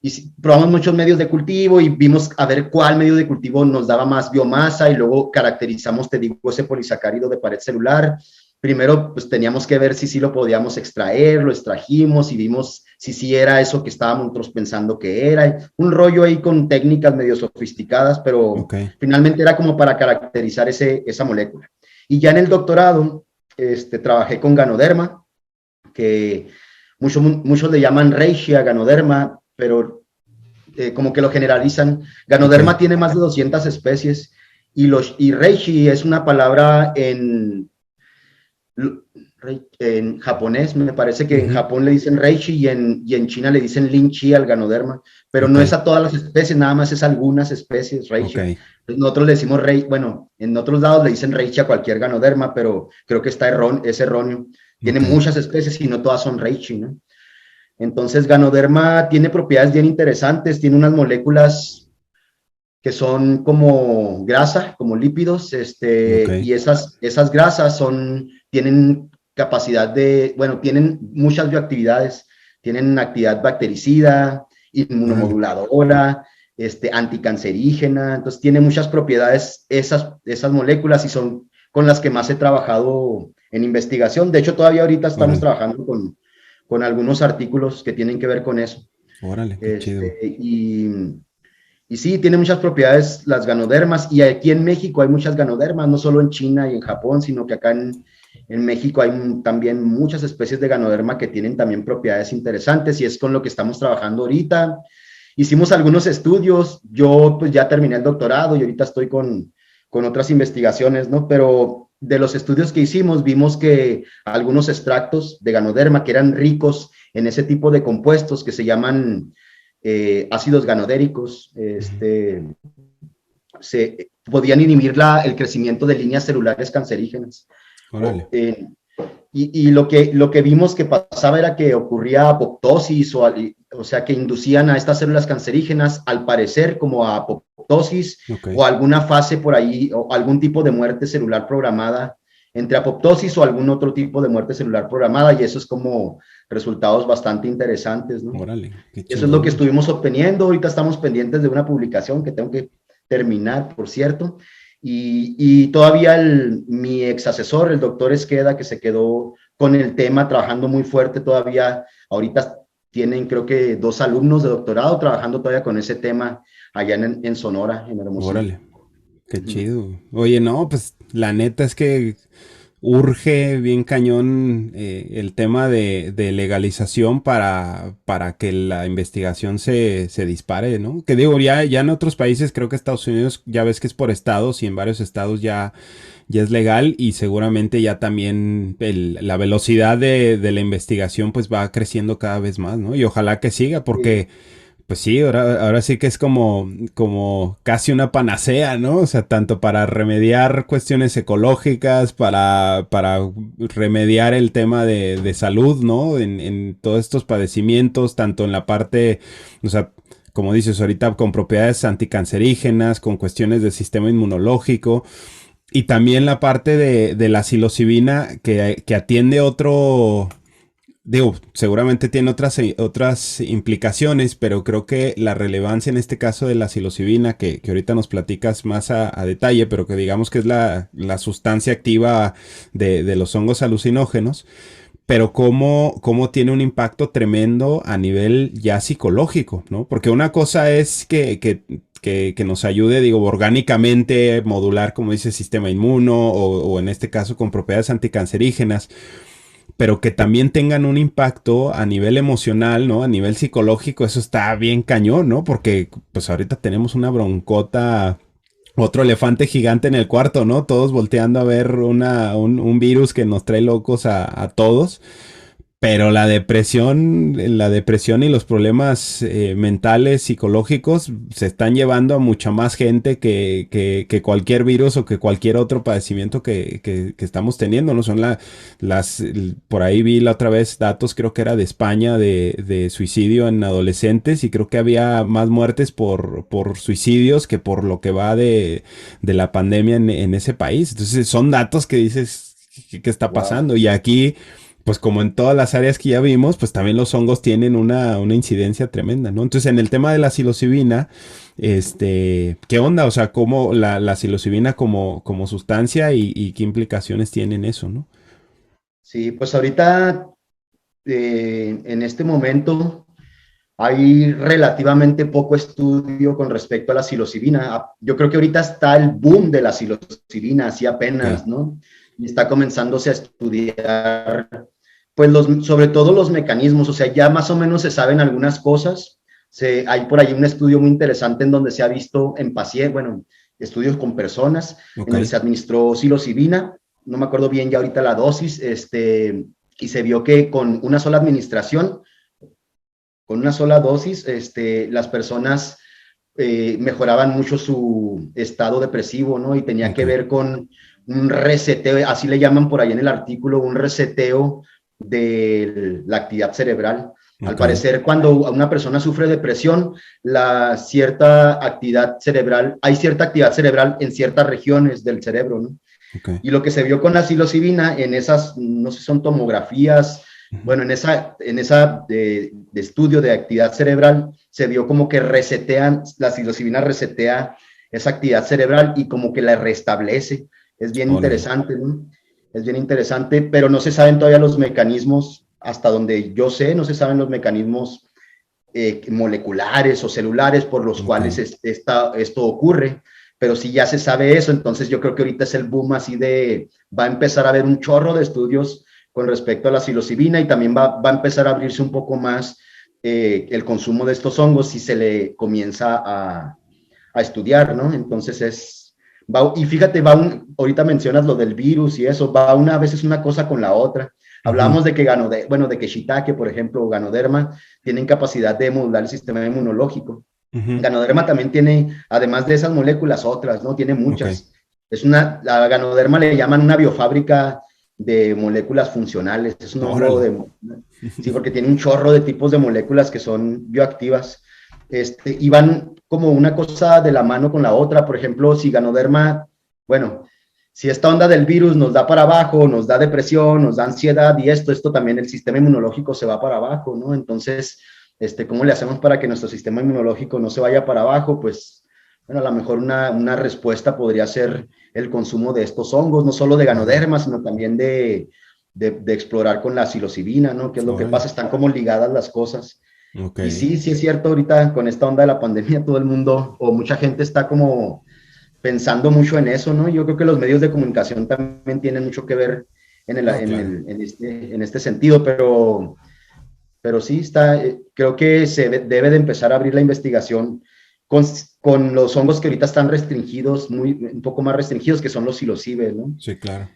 y probamos muchos medios de cultivo y vimos a ver cuál medio de cultivo nos daba más biomasa y luego caracterizamos, te digo, ese polisacárido de pared celular. Primero, pues teníamos que ver si sí lo podíamos extraer, lo extrajimos y vimos si sí era eso que estábamos nosotros pensando que era. Un rollo ahí con técnicas medio sofisticadas, pero Ok. finalmente era como para caracterizar esa molécula. Y ya en el doctorado, trabajé con Ganoderma, que muchos le llaman Reishi a Ganoderma, pero como que lo generalizan. Ok. Ganoderma tiene más de 200 especies y Reishi es una palabra en japonés, me parece que en Ujú. Japón le dicen Reishi y en China le dicen Linchi al Ganoderma, pero Ok. no es a todas las especies, nada más es a algunas especies Ok. Reishi. Entonces nosotros le decimos Reishi, bueno, en otros lados le dicen Reishi a cualquier Ganoderma, pero creo que es erróneo. Tiene Ok. muchas especies y no todas son Reishi, ¿no? Entonces, Ganoderma tiene propiedades bien interesantes, tiene unas moléculas que son como grasa, como lípidos, Ok. y esas grasas tienen capacidad bueno, tienen muchas bioactividades, tienen actividad bactericida, Órale. inmunomoduladora, anticancerígena, entonces tiene muchas propiedades esas moléculas y son con las que más he trabajado en investigación. De hecho, todavía ahorita estamos Órale. trabajando con algunos artículos que tienen que ver con eso. Órale, qué chido. Este, y, y sí, tiene muchas propiedades las ganodermas y aquí en México hay muchas ganodermas, no solo en China y en Japón, sino que acá en México hay también muchas especies de ganoderma que tienen también propiedades interesantes y es con lo que estamos trabajando ahorita. Hicimos algunos estudios, yo pues ya terminé el doctorado y ahorita estoy con otras investigaciones, ¿no? Pero de los estudios que hicimos vimos que algunos extractos de ganoderma que eran ricos en ese tipo de compuestos que se llaman ácidos ganodéricos, Ujú. se podían inhibir el crecimiento de líneas celulares cancerígenas. Órale. O, y lo que vimos que pasaba era que ocurría apoptosis, o sea, que inducían a estas células cancerígenas, al parecer, como a apoptosis Ok. o alguna fase por ahí, o algún tipo de muerte celular programada, entre apoptosis o algún otro tipo de muerte celular programada, y eso es como resultados bastante interesantes, ¿no? Órale, qué Eso es lo que chingón. estuvimos obteniendo. Ahorita estamos pendientes de una publicación que tengo que terminar, por cierto. Y todavía mi ex asesor, el doctor Esqueda, que se quedó con el tema trabajando muy fuerte todavía, ahorita tienen creo que 2 alumnos de doctorado trabajando todavía con ese tema allá en Sonora, en Hermosillo. Órale, qué chido. Oye, no, pues la neta es que urge bien cañón el tema de legalización para que la investigación se dispare, ¿no? Que digo, ya en otros países, creo que Estados Unidos ya ves que es por estados y en varios estados ya es legal y seguramente ya también la velocidad de la investigación pues va creciendo cada vez más, ¿no? Y ojalá que siga porque... Pues sí, ahora sí que es como casi una panacea, ¿no? O sea, tanto para remediar cuestiones ecológicas, para remediar el tema de salud, ¿no? En todos estos padecimientos, tanto en la parte, o sea, como dices ahorita, con propiedades anticancerígenas, con cuestiones del sistema inmunológico, y también la parte de la psilocibina que atiende otro digo, seguramente tiene otras implicaciones, pero creo que la relevancia en este caso de la psilocibina, que ahorita nos platicas más a detalle, pero que digamos que es la sustancia activa de los hongos alucinógenos, pero cómo tiene un impacto tremendo a nivel ya psicológico, ¿no? Porque una cosa es que nos ayude, digo, orgánicamente, modular, como dice, el sistema inmuno, o en este caso con propiedades anticancerígenas, pero que también tengan un impacto a nivel emocional, ¿no? A nivel psicológico, eso está bien cañón, ¿no? Porque pues ahorita tenemos una broncota, otro elefante gigante en el cuarto, ¿no? Todos volteando a ver un virus que nos trae locos a todos. Pero la depresión y los problemas mentales, psicológicos, se están llevando a mucha más gente que cualquier virus o que cualquier otro padecimiento que estamos teniendo, ¿no? Son por ahí vi la otra vez datos, creo que era de España, de suicidio en adolescentes, y creo que había más muertes por suicidios que por lo que va de la pandemia en ese país. Entonces son datos que dices, ¿qué está Wow. pasando? Y aquí pues como en todas las áreas que ya vimos, pues también los hongos tienen una incidencia tremenda, ¿no? Entonces, en el tema de la psilocibina, ¿qué onda? O sea, ¿cómo la psilocibina como sustancia y qué implicaciones tiene en eso, ¿no? Sí, pues ahorita, en este momento, hay relativamente poco estudio con respecto a la psilocibina. Yo creo que ahorita está el boom de la psilocibina, así Ok, apenas, ¿no? Y está comenzándose a estudiar, pues sobre todo los mecanismos, o sea, ya más o menos se saben algunas cosas. Hay por ahí un estudio muy interesante en donde se ha visto en pacientes, bueno, estudios con personas, en ok, donde se administró psilocibina, no me acuerdo bien ya ahorita la dosis, y se vio que con una sola dosis, las personas mejoraban mucho su estado depresivo, ¿no? Y tenía ok, que ver con un reseteo, así le llaman por ahí en el artículo, un reseteo de la actividad cerebral. Al ok, parecer, cuando una persona sufre depresión, cierta actividad cerebral, hay cierta actividad cerebral en ciertas regiones del cerebro, ¿no? ok. Y lo que se vio con la psilocibina en esas, no sé si son tomografías, Ujú. bueno, en esa de estudio de actividad cerebral, se vio como que la psilocibina resetea esa actividad cerebral y como que la restablece. Es bien Órale. interesante, ¿no? Es bien interesante, pero no se saben todavía los mecanismos, hasta donde yo sé, no se saben los mecanismos moleculares o celulares por los Ok. cuales esto ocurre, pero si ya se sabe eso, entonces yo creo que ahorita es el boom así va a empezar a haber un chorro de estudios con respecto a la psilocibina y también va a empezar a abrirse un poco más el consumo de estos hongos si se le comienza a estudiar, ¿no? Entonces y fíjate, ahorita mencionas lo del virus y eso, a veces una cosa con la otra. Ujú. Hablamos de que de que shiitake, por ejemplo, o ganoderma, tienen capacidad de modular el sistema inmunológico. Ujú. Ganoderma también tiene, además de esas moléculas, otras, ¿no? Tiene Ok. muchas. La ganoderma le llaman una biofábrica de moléculas funcionales. Es un hongo Órale. sí, porque tiene un chorro de tipos de moléculas que son bioactivas. Y van como una cosa de la mano con la otra. Por ejemplo, si ganoderma, bueno, si esta onda del virus nos da para abajo, nos da depresión, nos da ansiedad y esto también el sistema inmunológico se va para abajo, ¿no? Entonces, ¿cómo le hacemos para que nuestro sistema inmunológico no se vaya para abajo? Pues, bueno, a lo mejor una respuesta podría ser el consumo de estos hongos, no solo de Órale. ganoderma, sino también de explorar con la psilocibina, ¿no? ¿Qué es lo que Órale. pasa? Están como ligadas las cosas. Ok. Y sí, sí es cierto, ahorita con esta onda de la pandemia, todo el mundo o mucha gente está como pensando mucho en eso, ¿no? Yo creo que los medios de comunicación también tienen mucho que ver No, claro. en este sentido, pero sí creo que debe de empezar a abrir la investigación con, con los hongos que ahorita están restringidos, un poco más restringidos, que son los psilocibe, ¿no? Sí, claro.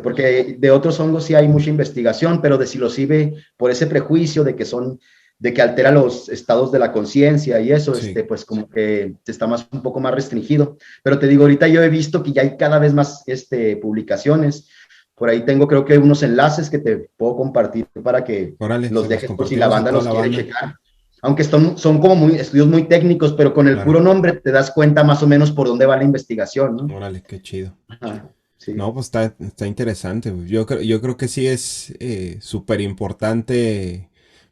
Porque de otros hongos sí hay mucha investigación, pero de psilocibe, por ese prejuicio de que altera los estados de la conciencia y eso, Sí. pues como que está un poco más restringido. Pero te digo, ahorita yo he visto que ya hay cada vez más publicaciones. Por ahí tengo creo que unos enlaces que te puedo compartir para que Órale, los se los dejes por si la compartimos a banda toda los la quiere banda. checar. Aunque son como estudios muy técnicos, pero con el Claro. puro nombre te das cuenta más o menos por dónde va la investigación, ¿no? Órale, qué chido. Ajá. Sí. No, pues está interesante. Yo creo que sí es súper importante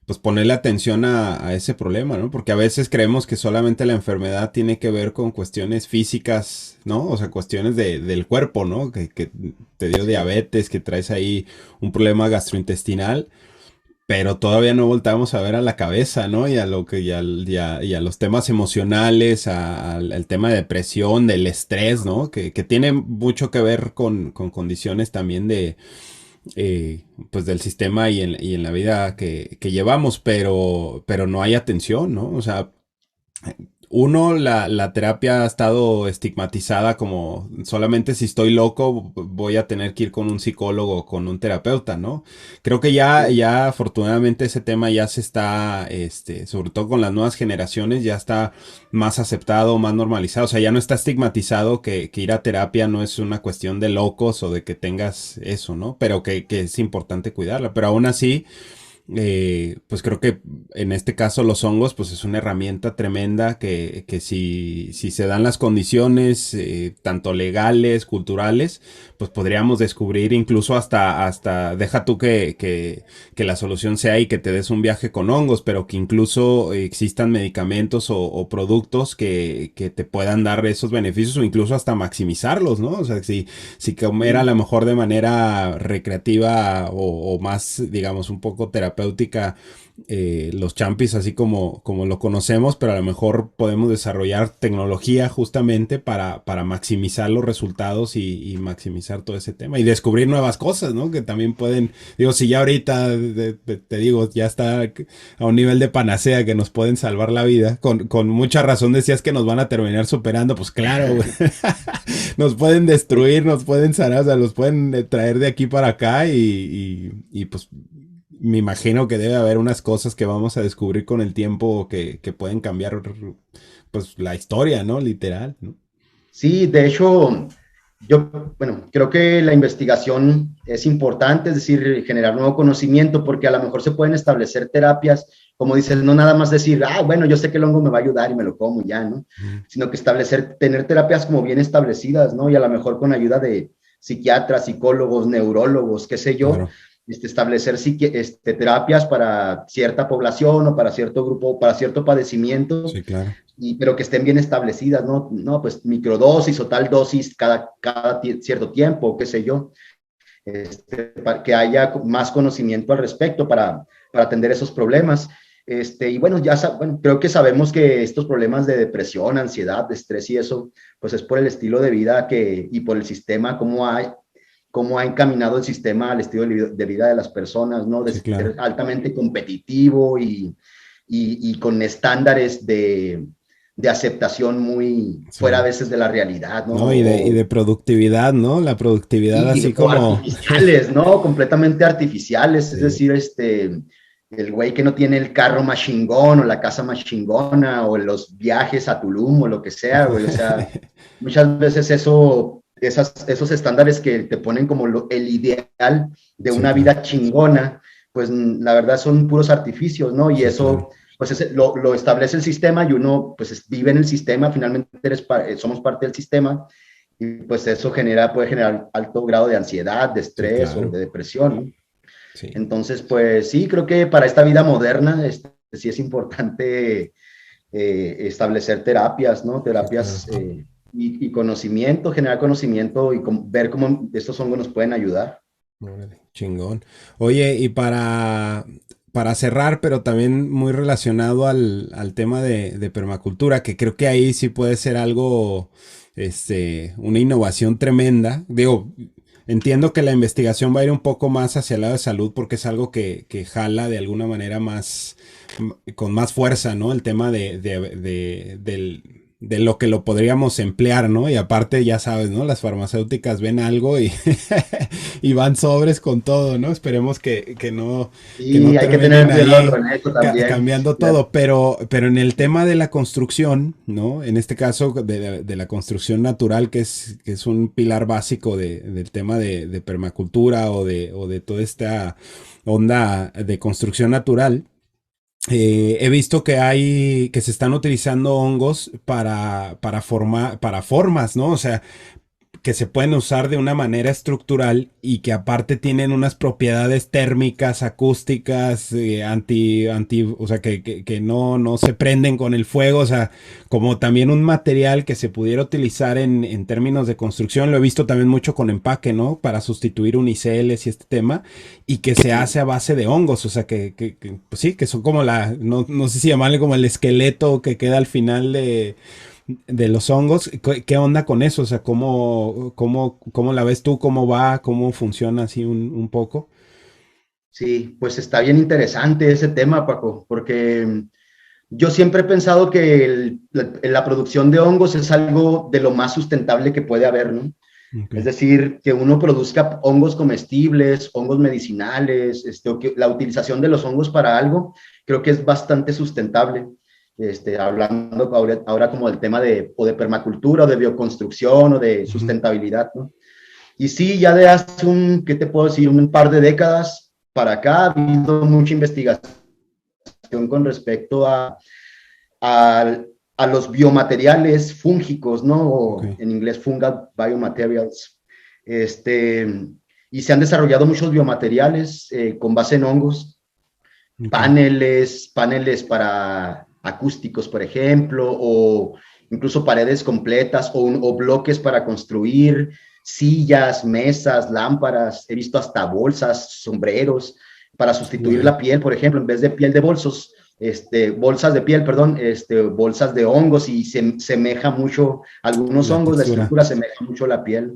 pues ponerle atención a ese problema, ¿no? Porque a veces creemos que solamente la enfermedad tiene que ver con cuestiones físicas, ¿no? O sea, cuestiones del cuerpo, ¿no? Que te dio Sí. diabetes, que traes ahí un problema gastrointestinal, pero todavía no voltamos a ver a la cabeza, ¿no? Y a lo que y a los temas emocionales, al tema de depresión, del estrés, ¿no? Que tiene mucho que ver con condiciones también pues del sistema y en la vida que llevamos, pero no hay atención, ¿no? O sea, uno, la terapia ha estado estigmatizada como solamente si estoy loco voy a tener que ir con un psicólogo o con un terapeuta, ¿no? Creo que Sí. ya afortunadamente ese tema ya se está, sobre todo con las nuevas generaciones, ya está más aceptado, más normalizado. O sea, ya no está estigmatizado que ir a terapia no es una cuestión de locos o de que tengas eso, ¿no? Pero que es importante cuidarla. Pero aún así, pues creo que en este caso los hongos pues es una herramienta tremenda que si se dan las condiciones tanto legales, culturales, pues podríamos descubrir incluso hasta deja tú que la solución sea y que te des un viaje con hongos, pero que incluso existan medicamentos o productos que te puedan dar esos beneficios o incluso hasta maximizarlos, ¿no? O sea, si comer a Sí. lo mejor de manera recreativa o más, digamos, un poco terapéutica, los champis así como lo conocemos, pero a lo mejor podemos desarrollar tecnología justamente para maximizar los resultados y maximizar todo ese tema y descubrir nuevas cosas, ¿no? Que también pueden, digo, si ya ahorita te digo, ya está a un nivel de panacea que nos pueden salvar la vida, con mucha razón decías que nos van a terminar superando, pues claro, güey. Nos pueden destruir, nos pueden sanar, o sea, los pueden traer de aquí para acá y, pues me imagino que debe haber unas cosas que vamos a descubrir con el tiempo que pueden cambiar pues la historia, ¿no? Literal, ¿no? Sí, de hecho, yo, bueno, creo que la investigación es importante, es decir, generar nuevo conocimiento, porque a lo mejor se pueden establecer terapias, como dices, no nada más decir, ah, bueno, yo sé que el hongo me va a ayudar y me lo como ya, ¿no? Mm. Sino que establecer, tener terapias como bien establecidas, ¿no? Y a lo mejor con ayuda de psiquiatras, psicólogos, neurólogos, qué sé yo, Claro, establecer terapias para cierta población o para cierto grupo, para cierto padecimiento, sí, claro. pero que estén bien establecidas, ¿no? No, pues microdosis o tal dosis cada cierto tiempo, qué sé yo, para que haya más conocimiento al respecto para atender esos problemas. Y bueno, bueno, creo que sabemos que estos problemas de depresión, ansiedad, de estrés y eso, pues es por el estilo de vida y por el sistema, cómo ha encaminado el sistema al estilo de vida de las personas, ¿no? De Sí, claro. ser altamente competitivo y con estándares de aceptación muy fuera a Sí. veces de la realidad, ¿no? No, y de productividad, ¿no? La productividad así O como... artificiales, ¿no? Completamente artificiales, es Sí. decir, el güey que no tiene el carro más chingón o la casa más chingona o los viajes a Tulum o lo que sea, güey, o sea, muchas veces esos estándares que te ponen como el ideal de Sí, una claro. vida chingona, pues la verdad son puros artificios, ¿no? Y Sí, claro. eso, pues lo establece el sistema y uno, pues vive en el sistema, finalmente somos parte del sistema y pues eso puede generar alto grado de ansiedad, de Sí, estrés o claro. de depresión, ¿no? Sí. Entonces, pues sí, creo que para esta vida moderna sí es importante establecer terapias, ¿no? Sí, claro. Terapias y conocimiento, generar conocimiento y ver cómo estos hongos nos pueden ayudar. Órale, chingón. Oye, y para cerrar, pero también muy relacionado al tema de permacultura, que creo que ahí sí puede ser algo, una innovación tremenda. Digo, entiendo que la investigación va a ir un poco más hacia el lado de salud porque es algo que jala de alguna manera más, con más fuerza, ¿no? El tema de lo que lo podríamos emplear, ¿no? Y aparte, ya sabes, ¿no? Las farmacéuticas ven algo y, y van sobres con todo, ¿no? Esperemos que no Y hay que tener terminen cuidado ahí con eso también. cambiando Ya. todo, pero en el tema de la construcción, ¿no? En este caso de la construcción natural, que es un pilar básico del tema de permacultura o de toda esta onda de construcción natural. He visto que se están utilizando hongos para formas, ¿no? O sea, que se pueden usar de una manera estructural y que aparte tienen unas propiedades térmicas, acústicas, o sea, que no se prenden con el fuego, o sea, como también un material que se pudiera utilizar en términos de construcción. Lo he visto también mucho con empaque, ¿no? Para sustituir uniceles y este tema, y que se hace a base de hongos, o sea, pues sí, que son como no sé si llamarle como el esqueleto que queda al final de los hongos. ¿Qué onda con eso? O sea, ¿cómo la ves tú? ¿Cómo va? ¿Cómo funciona así un poco? Sí, pues está bien interesante ese tema, Paco, porque yo siempre he pensado que la producción de hongos es algo de lo más sustentable que puede haber, ¿no? Es Okay. decir, que uno produzca hongos comestibles, hongos medicinales, o que la utilización de los hongos para algo, creo que es bastante sustentable. Hablando ahora como del tema o de permacultura, o de bioconstrucción, o de Ujú. sustentabilidad, ¿no? Y sí, ya de hace ¿qué te puedo decir? Un par de décadas para acá ha habido mucha investigación con respecto a, a los biomateriales fúngicos, ¿no? O Okay. en inglés fungal biomaterials. Este, y se han desarrollado muchos biomateriales con base en hongos, Okay. paneles para acústicos, por ejemplo, o incluso paredes completas o bloques para construir, sillas, mesas, lámparas, he visto hasta bolsas, sombreros, para sustituir Wow. la piel, por ejemplo, en vez de piel de bolsos, bolsas de piel, perdón, bolsas de hongos y se semeja mucho, algunos La hongos, la textura. estructura semeja mucho la piel.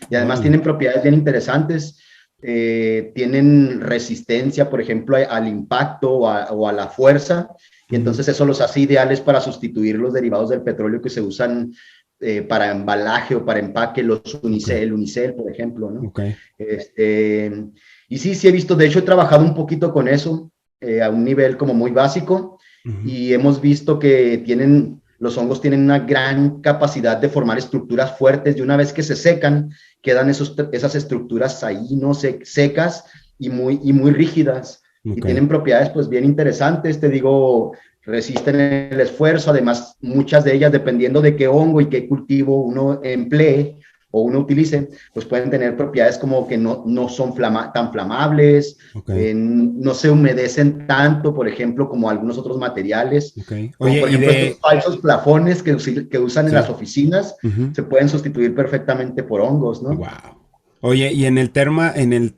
Y además Órale. tienen propiedades bien interesantes, tienen resistencia, por ejemplo, al impacto o a la fuerza, y Ujú. entonces eso los hace ideales para sustituir los derivados del petróleo que se usan para embalaje o para empaque, Okay. el unicel, por ejemplo, ¿no? Okay. Este, y sí, sí he visto, de hecho he trabajado un poquito con eso, a un nivel como muy básico, Ujú. y hemos visto que los hongos tienen una gran capacidad de formar estructuras fuertes, y una vez que se secan, quedan esas estructuras ahí, ¿no? Secas y muy rígidas, y Okay. tienen propiedades pues bien interesantes, te digo, resisten el esfuerzo, además muchas de ellas, dependiendo de qué hongo y qué cultivo uno emplee o uno utilice, pues pueden tener propiedades como que no son tan flamables, Okay. no se humedecen tanto, por ejemplo, como algunos otros materiales, Okay. como Oye, por y ejemplo estos de... falsos plafones que usan en las Sí. oficinas, Ujú. se pueden sustituir perfectamente por hongos, ¿no? Wow. Oye, y en el terma, en el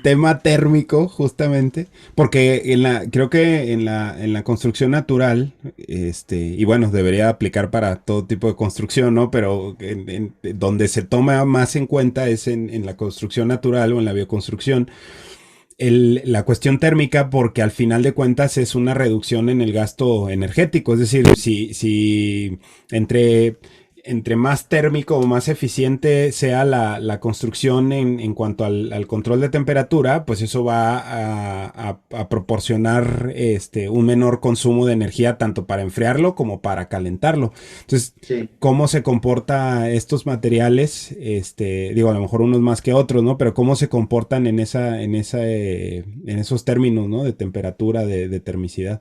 tema térmico, justamente, porque creo que en la construcción natural, y bueno, debería aplicar para todo tipo de construcción, ¿no? Pero donde se toma más en cuenta es en la construcción natural o en la bioconstrucción, la cuestión térmica, porque al final de cuentas es una reducción en el gasto energético. Es decir, si entre, entre más térmico o más eficiente sea la construcción en cuanto al control de temperatura, pues eso va a proporcionar un menor consumo de energía tanto para enfriarlo como para calentarlo. Entonces, Sí. cómo se comporta estos materiales, digo, a lo mejor unos más que otros, ¿no? Pero cómo se comportan en esos términos, ¿no? De temperatura, de termicidad.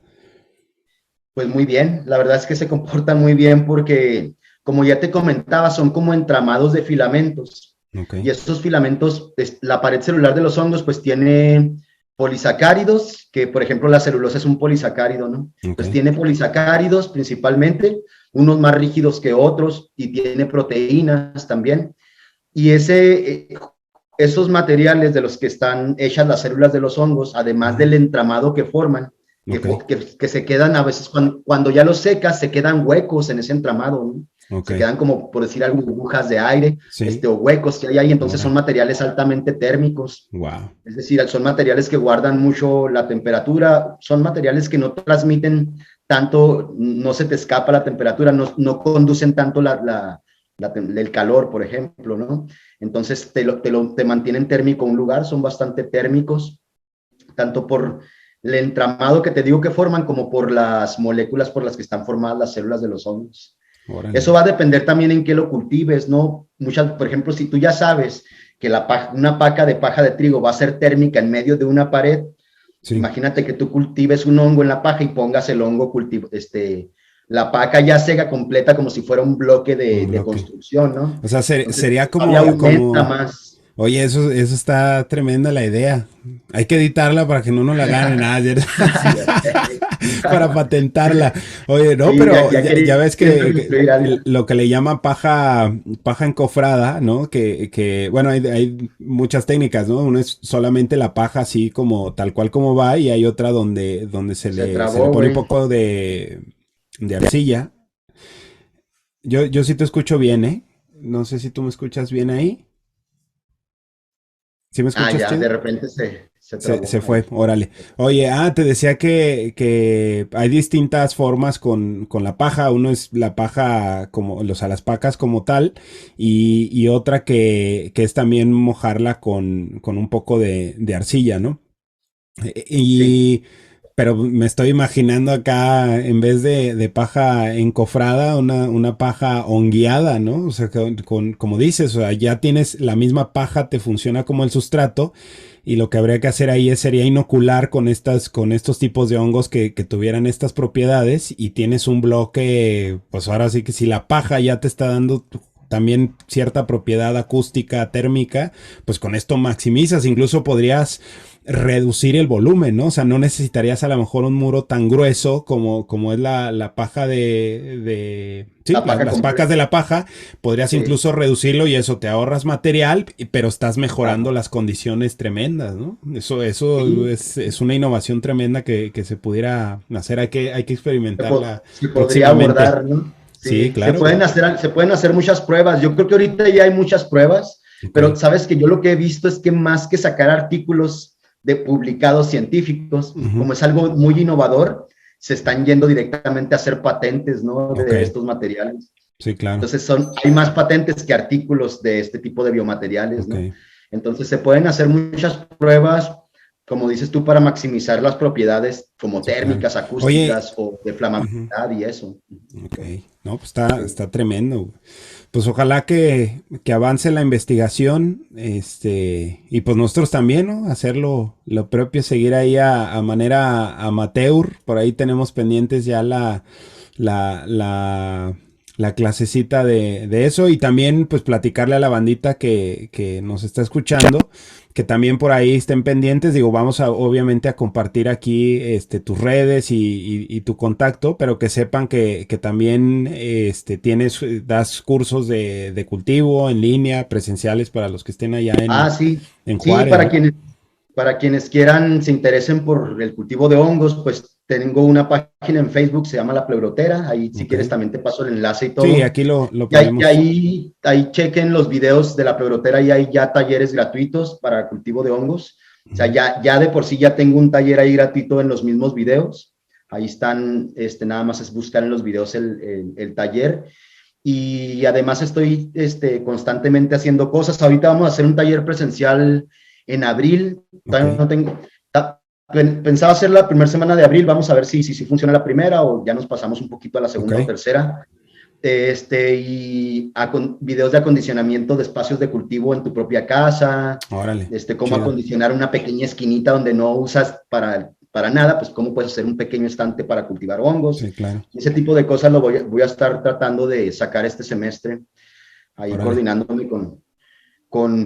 Pues muy bien, la verdad es que se comportan muy bien porque, como ya te comentaba, son como entramados de filamentos. Ok, Y estos filamentos, la pared celular de los hongos, pues tiene polisacáridos, que por ejemplo la celulosa es un polisacárido, ¿no? ok, Pues tiene polisacáridos principalmente, unos más rígidos que otros, y tiene proteínas también. Y esos materiales de los que están hechas las células de los hongos, además ujú, del entramado que forman, ok, que se quedan a veces cuando ya los secas, se quedan huecos en ese entramado, ¿no? ok, Se quedan como, por decir algo, burbujas de aire, sí, o huecos que hay ahí, entonces son ahora, materiales altamente térmicos. wow, Es decir, son materiales que guardan mucho la temperatura, son materiales que no transmiten tanto, no se te escapa la temperatura, no conducen tanto el calor, por ejemplo, ¿no? Entonces te mantienen térmico un lugar, son bastante térmicos, tanto por el entramado que te digo que forman, como por las moléculas por las que están formadas las células de los hongos. órale, Eso va a depender también en qué lo cultives, ¿no? Por ejemplo, si tú ya sabes que una paca de paja de trigo va a ser térmica en medio de una pared, sí, imagínate que tú cultives un hongo en la paja y pongas el hongo la paca ya seca completa como si fuera un bloque de construcción, ¿no? O sea, Entonces, sería todavía aumenta como, más. oye, eso está tremenda la idea. Hay que editarla para que no nos la gane nadie. Ya sé. Para patentarla. Oye, no, Sí, pero ya ya ves siento que construir algo. lo que le llama paja encofrada, ¿no? Bueno, hay muchas técnicas, ¿no? Uno es solamente la paja así como tal cual como va, y hay otra donde Se se le trabó, pone un güey. poco de arcilla. Yo sí te escucho bien, ¿eh? No sé si tú me escuchas bien ahí. ¿Sí me Ah, escuchas ya, de chido? repente se Se trabó fue, ahí. órale. Oye, te decía que hay distintas formas con la paja. Uno es la paja como, o sea, las pacas como tal, y otra que es también mojarla con un poco de arcilla, ¿no? Sí. Y, pero me estoy imaginando acá, en vez de paja encofrada, una paja hongueada, ¿no? O sea, como dices, o sea, ya tienes la misma paja, te funciona como el sustrato, y lo que habría que hacer ahí sería inocular con estos tipos de hongos que tuvieran estas propiedades, y tienes un bloque, pues ahora sí que si la paja ya te está dando también cierta propiedad acústica, térmica, pues con esto maximizas, incluso podrías reducir el volumen, ¿no? O sea, no necesitarías a lo mejor un muro tan grueso como es la paja sí, La paca las pacas de completa. la paja, podrías Sí, incluso reducirlo, y eso te ahorras material, pero estás mejorando claro. las condiciones tremendas, ¿no? Eso Sí, es una innovación tremenda que se pudiera hacer, hay que experimentarla se podría próximamente. abordar, ¿no? Sí, Sí, claro. se pueden hacer muchas pruebas. Yo creo que ahorita ya hay muchas pruebas, Ok, pero sabes que yo lo que he visto es que más que sacar artículos de publicados científicos, ujú, como es algo muy innovador, se están yendo directamente a hacer patentes, ¿no? ok, De estos materiales. sí, claro, Entonces hay más patentes que artículos de este tipo de biomateriales, ok, ¿no? Entonces se pueden hacer muchas pruebas, como dices tú, para maximizar las propiedades como sí, claro. térmicas, Oye, acústicas o de ujú, flamabilidad y eso. ok, no, pues Sí. está tremendo. Pues ojalá que avance la investigación, y pues nosotros también, ¿no? Hacer lo propio, seguir ahí a manera amateur. Por ahí tenemos pendientes ya la, la, la clasecita de eso, y también pues platicarle a la bandita que nos está escuchando, que también por ahí estén pendientes. Digo, vamos obviamente a compartir aquí tus redes y tu contacto, pero que sepan que también das cursos de cultivo en línea, presenciales, para los que estén allá Ah, sí, en sí, Juárez, ¿no? para quienes quieran, se interesen por el cultivo de hongos, pues tengo una página en Facebook, se llama La Pleurotera, ahí si Ok. quieres también te paso el enlace y Sí, todo. aquí lo Y ponemos. ahí chequen los videos de La Pleurotera y hay ya talleres gratuitos para cultivo de hongos. O sea, Ujú. ya de por sí ya tengo un taller ahí gratuito en los mismos videos. Ahí están, nada más es buscar en los videos el taller. Y además estoy constantemente haciendo cosas. Ahorita vamos a hacer un taller presencial en abril. Ok, Todavía no tengo, pensaba hacer la primera semana de abril. Vamos a ver si funciona la primera o ya nos pasamos un poquito a la ok. segunda o tercera. Videos de acondicionamiento de espacios de cultivo en tu propia casa, Órale, cómo chido. acondicionar una pequeña esquinita donde no usas para nada, pues cómo puedes hacer un pequeño estante para cultivar hongos. Sí, claro. Ese tipo de cosas lo voy a estar tratando de sacar este semestre, ahí Órale. coordinándome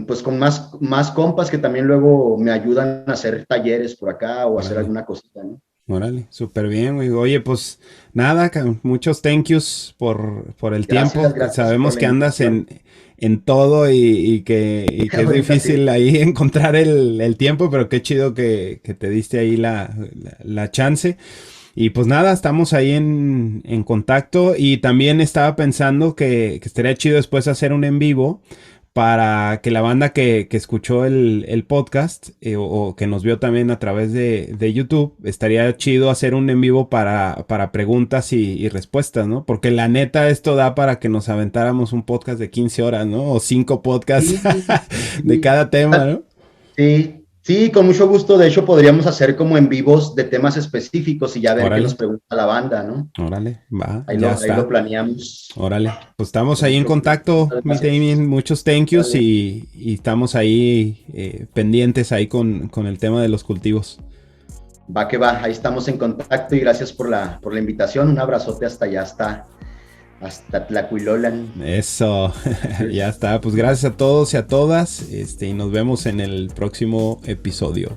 pues con más compas que también luego me ayudan a hacer talleres por acá o hacer Órale. alguna cosita, ¿no? Órale, súper bien, güey. Oye, pues nada, muchos thank yous por el tiempo. Gracias por Sabemos la que andas invitación. en todo, y que es Ahorita sí. difícil ahí encontrar el tiempo, pero qué chido que te diste ahí la chance. Y pues nada, estamos ahí en contacto, y también estaba pensando que estaría chido después hacer un en vivo para que la banda que escuchó el podcast, o que nos vio también a través de YouTube, estaría chido hacer un en vivo para preguntas y respuestas, ¿no? Porque la neta esto da para que nos aventáramos un podcast de 15 horas, ¿no? O 5 podcasts Sí, de sí. cada tema, ¿no? Sí, sí, con mucho gusto. De hecho, podríamos hacer como en vivos de temas específicos y ya ver qué nos Órale, pregunta la banda, ¿no? órale, va, ya Ahí lo está. planeamos Órale, pues estamos con ahí en mucho gusto. contacto, Muchas mi gracias. Damien, muchos thank yous, Dale. y estamos ahí pendientes ahí con el tema de los cultivos. Va que va, ahí estamos en contacto y gracias por la invitación. Un abrazote hasta allá, hasta Tlacuilolan. Eso, ya está. Pues gracias a todos y a todas. Y nos vemos en el próximo episodio.